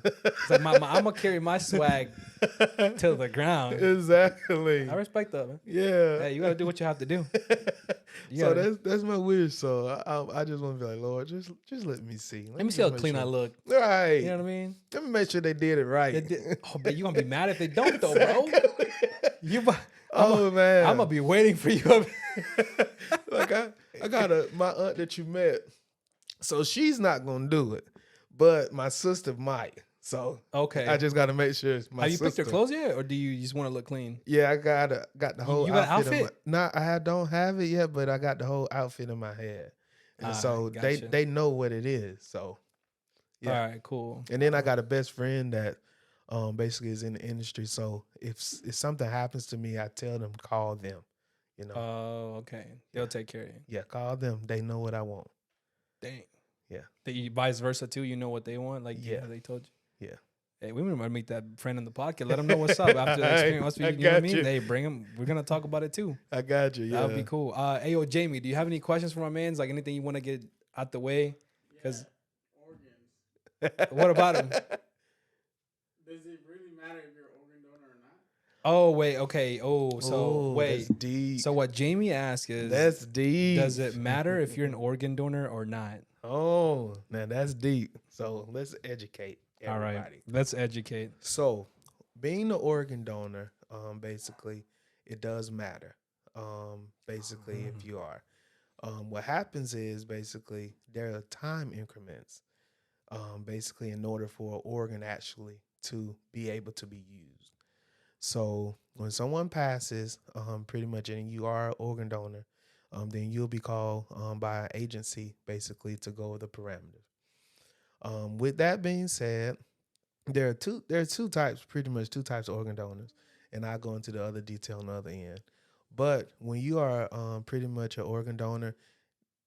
Like I'm gonna carry my swag to the ground. Exactly. I respect that, man. Yeah. Hey, you gotta do what you have to do. So that's my wish. So I just want to be like, Lord, just let me see. Let me see how clean I look. Right. You know what I mean? Let me make sure they did it right. But you gonna be mad if they don't, though, bro. Man, I'm gonna be waiting for you. Like I got my aunt that you met, so she's not gonna do it, but my sister might. So okay, I just got to make sure it's my. Have you sister. picked your clothes yet, or do you just want to look clean? Yeah, I got the whole. You got an outfit? I don't have it yet, but I got the whole outfit in my head, and so gotcha. they know what it is. So yeah, all right, cool. And then I got a best friend that basically is in the industry. So if something happens to me, I tell them call them. You know. Oh, okay. They'll take care of you. Yeah, call them. They know what I want. Dang. Yeah. Vice versa too. You know what they want. Like they told you. Yeah. Hey, we might meet that friend in the podcast. Let them know what's up after the experience. You know what I mean? Hey, bring him. We're gonna talk about it too. I got you. Yeah, that would be cool. Hey, yo, Jamie, do you have any questions for my man's? Like anything you want to get out the way? Because organs. What about him? Does it really matter if you're an organ donor or not? Oh wait, okay. Wait. That's deep. So what Jamie asked is, that's deep. Does it matter if you're an organ donor or not? Oh, now that's deep. So let's educate everybody. All right, let's educate. So, being an organ donor, basically, it does matter. If you are, what happens is basically there are time increments. basically in order for an organ actually to be able to be used. So when someone passes, pretty much, and you are an organ donor, then you'll be called by an agency basically to go over the parameters. With that being said, there are two types, pretty much two types of organ donors, and I'll go into the other detail on the other end. But when you are pretty much an organ donor,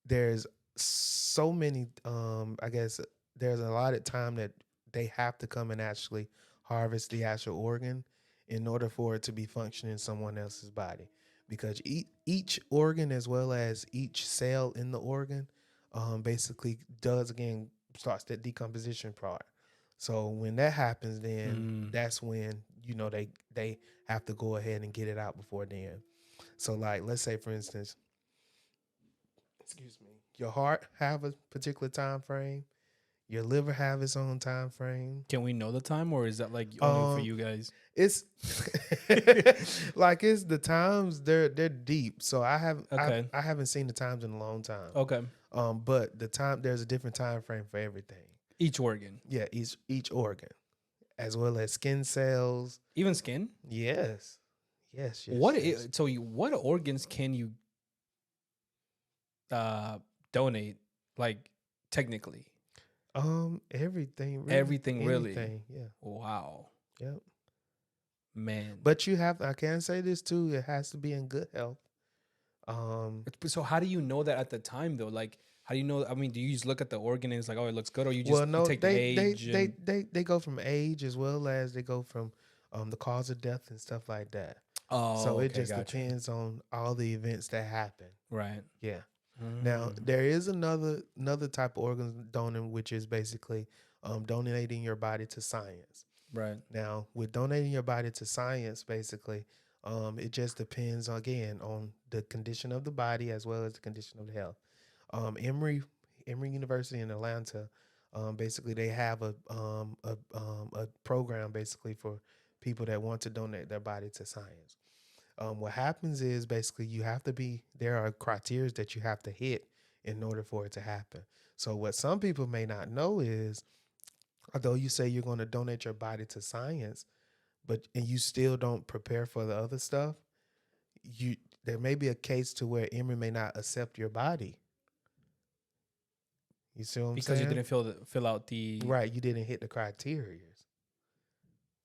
there's so many I guess there's a lot of time that they have to come and actually harvest the actual organ in order for it to be functioning in someone else's body, because each organ as well as each cell in the organ basically does again starts that decomposition part. So when that happens, then Mm. that's when they have to go ahead and get it out before then. So like let's say for instance, excuse me, your heart have a particular time frame, your liver have its own time frame. Can we know the time, or is that like only for Um, you guys? It's like it's the times they're deep. So Okay. I haven't seen the times in a long time. Okay. But the time there's a different time frame for everything. Each organ, Yeah, each organ, as well as skin cells. even skin. Yes, yes, yes. What yes. what organs can you donate? Like technically, Everything, everything really. anything, yeah, Wow, yep. man. But you have, I can say this too, it has to be in good health. So how do you know that at the time though? Like, how do you know? I mean, do you just look at the organ and it's like, oh, it looks good, or you just Well, you no, take the age? they go from age as well as they go from the cause of death and stuff like that. Oh, So it okay, just gotcha. depends on all the events that happen. Right. Yeah. Now Mm. there is another type of organ donor, which is basically donating your body to science. Right. Now, with donating your body to science, basically, it just depends again on the condition of the body as well as the condition of the health. Emory University in Atlanta, basically they have a program basically for people that want to donate their body to science. What happens is basically there are criteria that you have to hit in order for it to happen. So what some people may not know is, although you say you're going to donate your body to science, and you still don't prepare for the other stuff, there may be a case to where Emory may not accept your body. You see what I'm Because saying? you didn't fill out the Right, you didn't hit the criteria.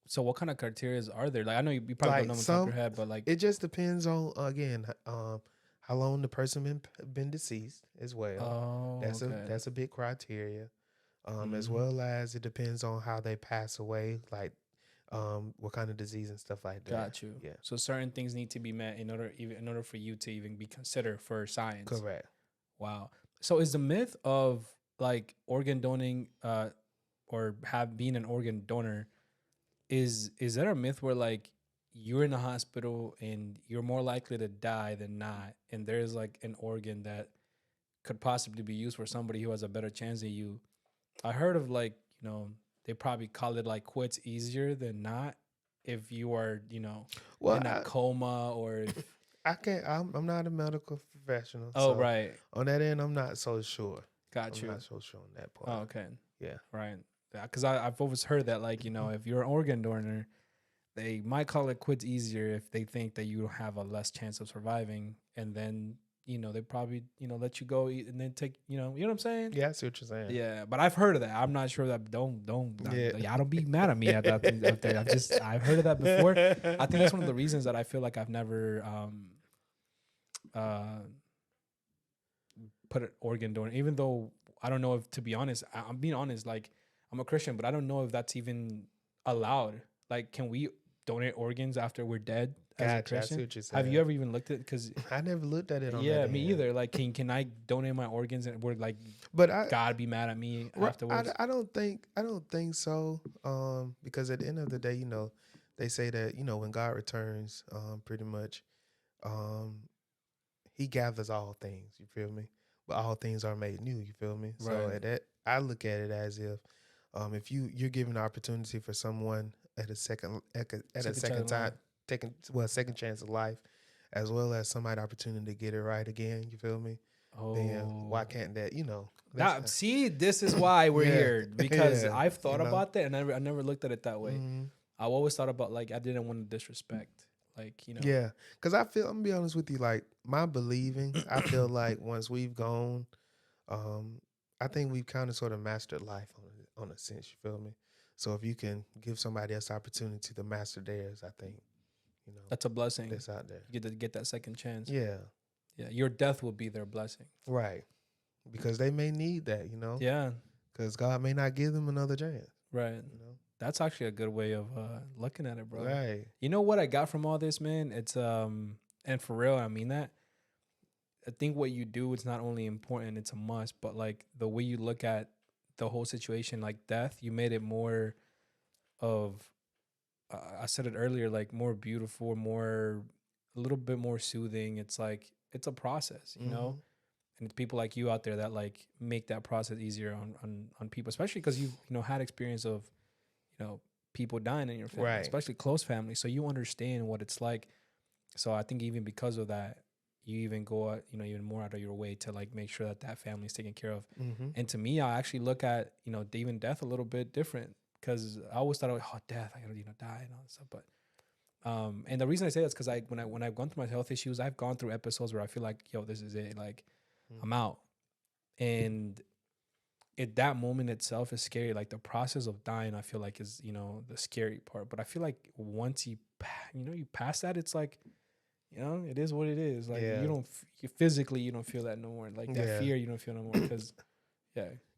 So what kind of criteria are there? Like I know you probably Like don't know off the top of your head, but like it just depends on again how long the person been deceased as well. oh, okay. That's a big criteria. As Mhm. well as it depends on how they pass away, like what kind of disease and stuff like that. Got you. Yeah. So certain things need to be met in order for you to even be considered for science. Correct. Wow. So is the myth of like organ donating or have being an organ donor is there a myth where like you're in a hospital and you're more likely to die than not, and there's like an organ that could possibly be used for somebody who has a better chance than you? I heard of like, they probably call it like quits easier than not if you are, Well, in a coma or if, I can't. I'm not a medical professional. oh, so right. On that end, I'm not so sure. Got I'm you. not so sure on that part. Oh, okay. Yeah. Right. Because I've always heard that, like, if you're an organ donor, they might call it quits easier if they think that you have a less chance of surviving. And then, they probably, let you go and then take, you know what I'm saying? Yeah, I see what you're saying. Yeah. But I've heard of that. I'm not sure that, Yeah. don't be mad at me at that thing out there. I've heard of that before. I think that's one of the reasons that I feel like I've never put an organ donor, even though I don't know if, to be honest, I'm being honest, like I'm a Christian, but I don't know if that's even allowed. Like, can we donate organs after we're dead as a Gotcha. I see Christian? what you're saying. Have you ever even looked at? Because I never looked at it on yeah, that me end. either. Like, can I donate my organs and we're like, But God be mad at me well, afterwards? I don't think so. Because at the end of the day, they say that when God returns, pretty much, He gathers all things. You feel me? But all things are made new. You feel me? So Right. at that, I look at it as if you're giving an opportunity for someone at a second Second time, chance second chance of life, as well as somebody opportunity to get it right again. You feel me? then why Oh. can't that, That, see, this is why we're Yeah. here, because Yeah, I've thought you know. about that, and I never looked at it that way. Mhm. I always thought about, like, I didn't want to disrespect, like, Yeah, because I'm gonna be honest with you, like my believing, I feel like once we've gone, um, I think we've kind of sort of mastered life on a sense. You feel me? So if you can give somebody else opportunity to master theirs, I think that's a blessing. that's out there. You get to get that second chance. Yeah, Yeah, your death will be their blessing. right. Because they may need that, Yeah, because God may not give them another chance. right. You know, That's actually a good way of looking at it, bro. right? You know what I got from all this, man? It's and for real, I mean that. I think what you do is not only important, it's a must, but like the way you look at the whole situation, like death, you made it more of I said it earlier, like more beautiful, more a little bit more soothing. It's like it's a process, Mhm. and it's people like you out there that like make that process easier on people, especially because you've had experience of people dying in your family, Right. especially close family, so you understand what it's like. So I think even because of that, you even go out, even more out of your way to like make sure that that family is taken care of. Mhm. And to me, I actually look at even death a little bit different, because I always thought, oh, death, I gotta die and all that stuff. But and the reason I say that's because when I've gone through my health issues, I've gone through episodes where I feel like, yo, this is it, like I'm out. And that moment itself is scary. Like the process of dying, I feel like is the scary part. But I feel like once you pass that, it's like it is what it is. Like Yeah. you don't physically you don't feel that no more. Like that Yeah. fear you don't feel no more, because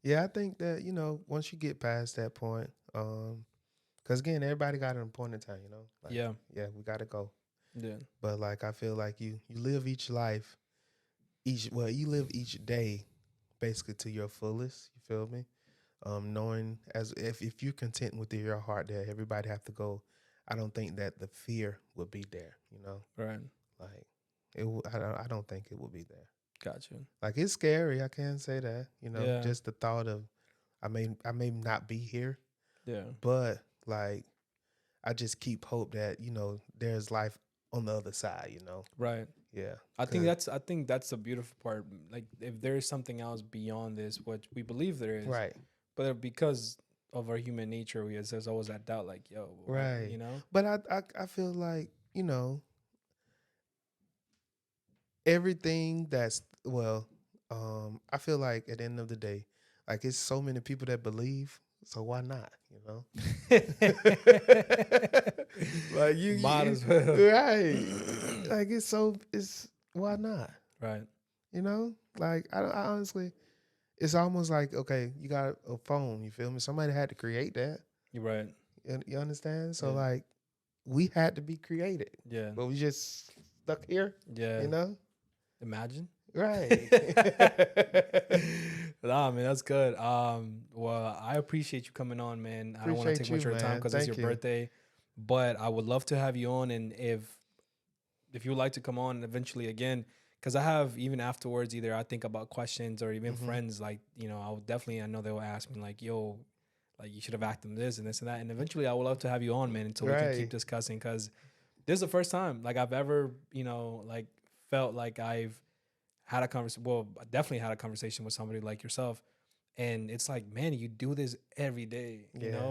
Yeah, I think that once you get past that point, because again, everybody got an appointed time. Like, yeah we got to go. yeah But like, I feel like you live each life, you live each day, basically to your fullest. You feel me? Knowing as if you're content with your heart that everybody have to go, I don't think that the fear would be there. right. Like I don't think it will be there. Gotcha. Like it's scary. I can't say that. Yeah. Just the thought of I may not be here, Yeah. but like I just keep hope that there's life on the other side. Right. Yeah. I think that's the beautiful part. Like if there is something else beyond this, which we believe there is, right. but because of our human nature, there's always that doubt. Like, yo, Right. But I feel like everything that's I feel like at the end of the day, like it's so many people that believe, so why not? Like Might as well. right? Like it's why not? Right. Like I honestly, it's almost like okay, you got a phone. You feel me? Somebody had to create that. You're right. You understand? So Yeah. like, we had to be created, Yeah. but we just stuck here. Yeah. Imagine. Right. Nah, man, that's good. Well, I appreciate you coming on, man. I don't want to take much of your time because it's your birthday, but I would love to have you on, and if you would like to come on eventually again, because I have even afterwards, either I think about questions or even friends, like I know they will ask me like, yo, like you should have asked them this and this and that, and eventually I would love to have you on, man, until we can keep discussing, because this is the first time like I've ever like felt like I've had a conversation. Well, I definitely had a conversation with somebody like yourself, and it's like, man, you do this every day.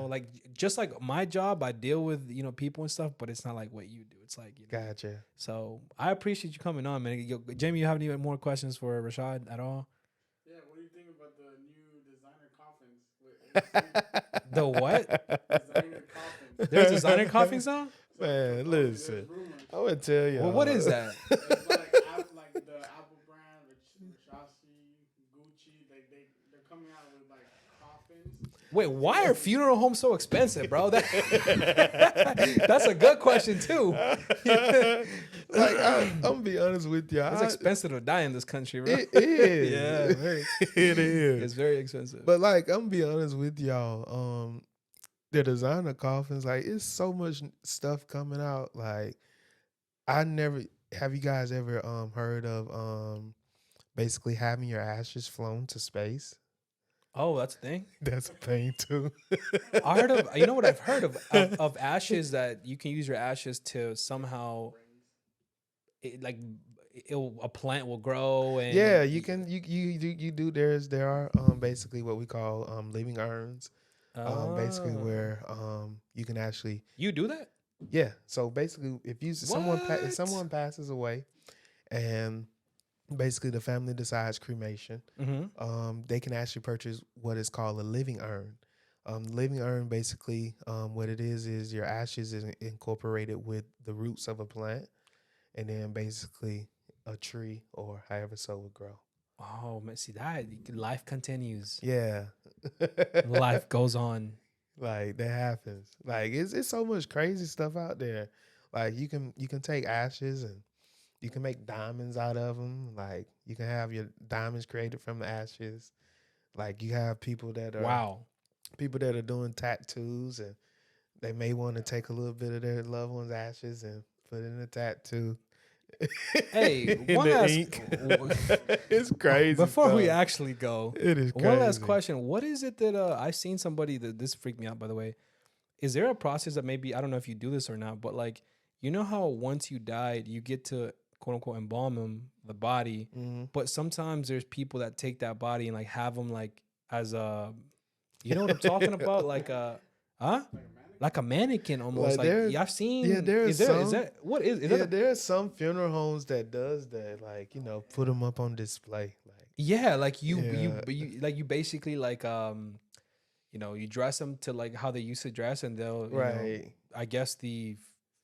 Like just like my job, I deal with people and stuff, but it's not like what you do. It's like Gotcha. So I appreciate you coming on, man. Jamie, you have any more questions for Rashaad at all? Yeah, what do you think about the new designer coffins? The what? Designer coffins. There's designer coffins now? Man, listen, I would tell you. Well, what is that? It's like the Apple brand, Rashaad, Gucci. They're coming out with like coffins. Wait, why are funeral homes so expensive, bro? That's a good question too. Like I'm gonna be honest with you, It's expensive to die in this country, bro. It is. Yeah, it is. It's very expensive. But like I'm gonna be honest with y'all, the designer coffins, like it's so much stuff coming out. Like have you guys ever heard of basically having your ashes flown to space? Oh, that's a thing. That's a thing too. I heard of. You know what I've heard of ashes, that you can use your ashes to somehow, a plant will grow and Yeah, you do. There are basically what we call living urns. Basically Ah. where you can actually You do that? yeah. So basically, if What? someone passes away, and basically the family decides cremation, Mm-hmm. they can actually purchase what is called a living urn. Living urn basically what it is your ashes is incorporated with the roots of a plant, and then basically a tree or however so would grow. Oh man, see that life continues. Yeah. Life goes on. Like that happens. Like it's so much crazy stuff out there. Like you can take ashes and you can make diamonds out of them. Like you can have your diamonds created from the ashes. Like you have Wow. people that are doing tattoos, and they may want to take a little bit of their loved one's ashes and put it in a tattoo. Hey, in one the last ink. It's crazy. before we stuff. actually go. It is crazy. One last question. What is it that I've seen somebody that this freaked me out by the way. Is there a process that maybe I don't know if you do this or not, but like you know how once you died, you get to quote unquote embalm the body, Mhm. but sometimes there's people that take that body and like have them like as a you know what I'm talking about? Like a huh? Like a mannequin almost. Like Like there, yeah, I've seen yeah, there is is there some. is that what is Yeah, that a, there are some funeral homes that does that, like put them up on display. Like, yeah, like yeah, you like you basically like you know, you dress them to like how they used to dress, and they'll, you know, right. I guess the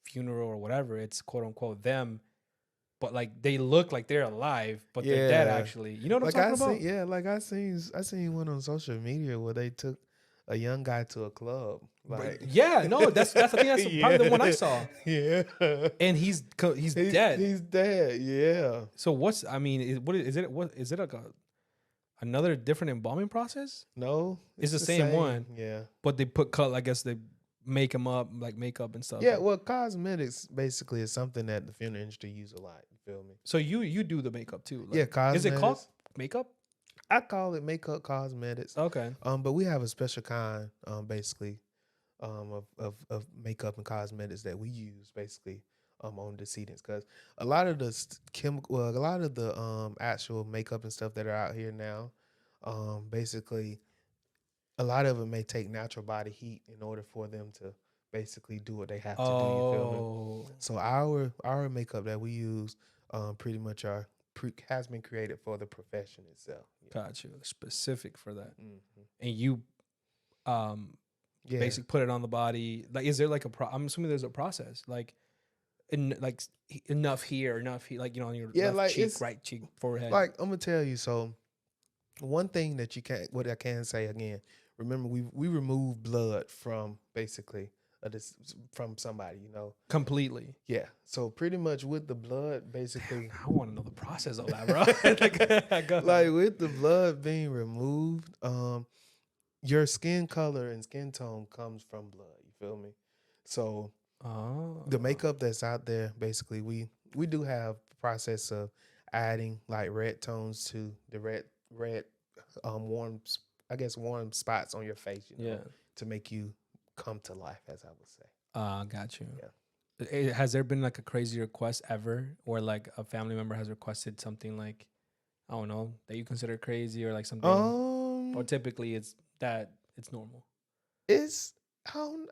funeral or whatever, it's quote unquote them, but like they look like they're alive, but they're dead Yeah, actually. You know what I'm like talking about? I seen one on social media where they took a young guy to a club. But Like, yeah, no, that's I think that's probably the one I saw, yeah, and he's dead. He's dead. Yeah. So what's I mean, what is it like another different embalming process? No, It's the the same one, Yeah. but they put color. I guess they make them up like makeup and stuff. Yeah. Well, cosmetics basically is something that the funeral industry use a lot. You feel me? So you do the makeup too? Like, Yeah, is it called cosmetics. makeup? I call it makeup cosmetics. Okay. But we have a special kind, basically, of makeup and cosmetics that we use basically on decedents, because a lot of the chemical, well, a lot of the actual makeup and stuff that are out here now, basically, a lot of it may take natural body heat in order for them to basically do what they have to do. You feel me? Oh, So our makeup that we use, pretty much has been created for the profession itself. Yeah. got you. Specific for that, Mhm. and you um Yeah. basically put it on the body. Like, is there like I'm assuming there's a process, like enough here, like, you know, on your Yeah, left like cheek, it's right cheek, forehead. like I'm gonna tell you. So one thing that what I can say again. Remember, we remove blood from basically from somebody. Completely. Yeah. So pretty much with the blood, basically, I want to know the process of that, bro. Like, go ahead. like with the blood being removed, your skin color and skin tone comes from blood. You feel me? So Oh. the makeup that's out there, basically, we do have the process of adding like red tones to the red warm, I guess, warm spots on your face, Yeah. to make you come to life, as I would say. Got you. Yeah. Has there been like a crazy request ever, or like a family member has requested something like, I don't know, that you consider crazy, or like something, or typically it's normal? It's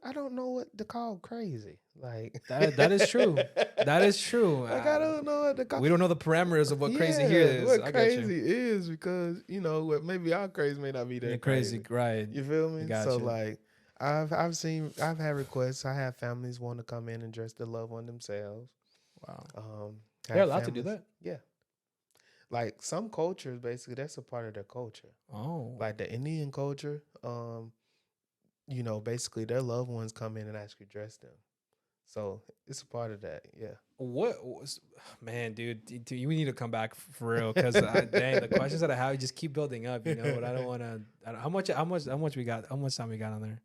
I don't know what to call crazy. Like That is true. That is true. Like I don't know what to call. We don't know the parameters of what crazy here is. What I crazy got you. is, because what maybe our crazy may not be that Yeah, crazy, right? You feel me? Got So you. like I've had requests. I have families want to come in and dress their loved one themselves. Wow. Have They're allowed to do families- that. Yeah. Like some cultures, basically, that's a part of their culture. Oh. Like the Indian culture, basically their loved ones come in and actually dress them. So it's a part of that. Yeah. What was, man, dude, you need to come back for real, because dang, the questions that I have just keep building up, but I don't want to. How much we got? How much time we got on there?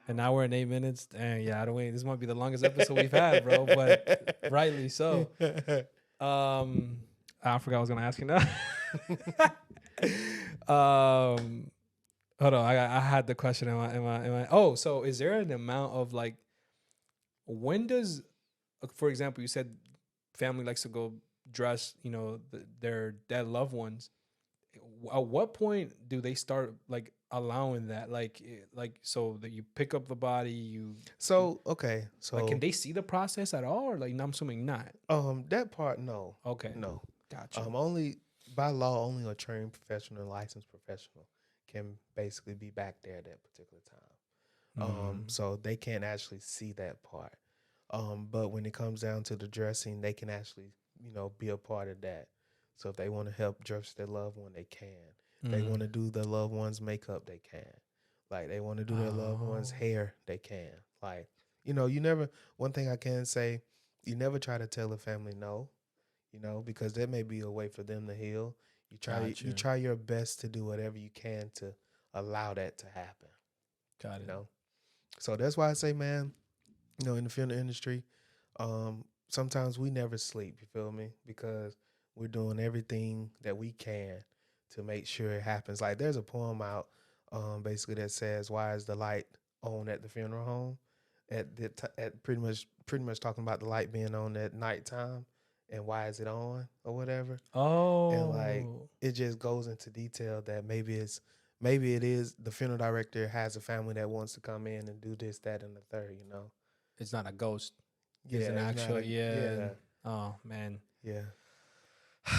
An hour and 8 minutes. Dang, yeah, I don't wait. This might be the longest episode we've had, bro. But rightly so. I forgot I was gonna ask you now. Hold on, I had the question. Am I? Oh, so is there an amount of like, when does, for example, you said family likes to go dress, their dead loved ones, at what point do they start like allowing that? So that you pick up the body, So okay, so like, can they see the process at all, or like, I'm assuming not. that part, no. Okay, No. gotcha. Only by law, only a trained professional, licensed professional can basically be back there at that particular time. So they can't actually see that part. But when it comes down to the dressing, they can actually, be a part of that. So if they want to help dress their loved one, they can. They want to do their loved one's makeup, they can. Like they want to do their loved one's hair, they can. Like, you never, one thing I can say, you never try to tell a family no, because that may be a way for them to heal. You try your best to do whatever you can to allow that to happen. Got it. So that's why I say, man, in the funeral industry, sometimes we never sleep, you feel me? Because we're doing everything that we can to make sure it happens. Like there's a poem out basically that says, why is the light on at the funeral home? At pretty much talking about the light being on at nighttime, and why is it on or whatever. And like it just goes into detail that maybe it is the funeral director has a family that wants to come in and do this, that, and the third, It's not a ghost. Yeah, It's an it's actual, not yeah. Oh, man. Yeah.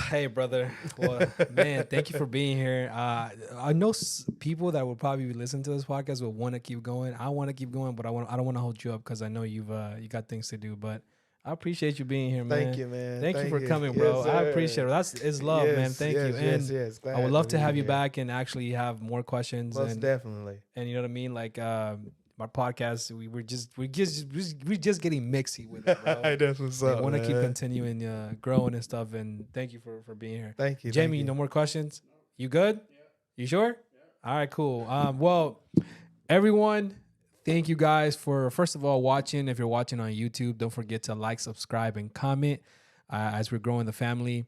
Hey, brother. Well, man, thank you for being here. I know people that will probably listen to this podcast will want to keep going. I want to keep going, but I don't want to hold you up because I know you got things to do. But I appreciate you being here, man. Thank you, man. Thank you for coming, bro. Yes, I appreciate it. It's love, man. Thank you. And yes. I would love to have you back and actually have more questions. Most definitely. And you know what I mean? Like my podcast, we're just getting mixy with it, bro. That's what's up. I want to keep continuing growing and stuff. And thank you for being here. Thank you, Jamie. No more questions. You good? Yeah. You sure? Yeah. All right, cool. Well, everyone, thank you guys for, first of all, watching. If you're watching on YouTube, don't forget to like, subscribe, and comment as we're growing the family.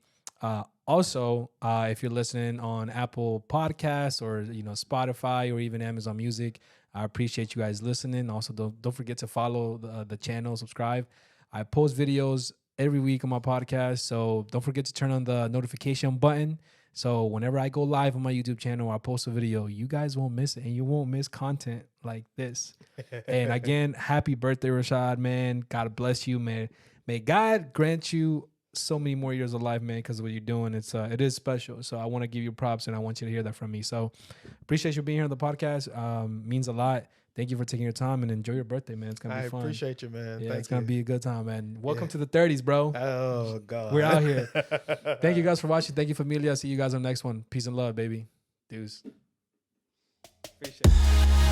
Also, if you're listening on Apple Podcasts or Spotify or even Amazon Music, I appreciate you guys listening. Also, don't forget to follow the channel, subscribe. I post videos every week on my podcast, so don't forget to turn on the notification button. So whenever I go live on my YouTube channel or I post a video, you guys won't miss it, and you won't miss content like this. And again, happy birthday, Rashaad, man. God bless you, man. May God grant you so many more years of life, man, because of what you're doing. It is special. So I want to give you props, and I want you to hear that from me. So appreciate you being here on the podcast. Means a lot. Thank you for taking your time, and enjoy your birthday, man. It's going to be fun. I appreciate you, man. Yeah, it's going to be a good time, man. Welcome to the 30s, bro. Oh, God. We're out here. Thank you guys for watching. Thank you, familia. See you guys on the next one. Peace and love, baby. Deuce. Appreciate it.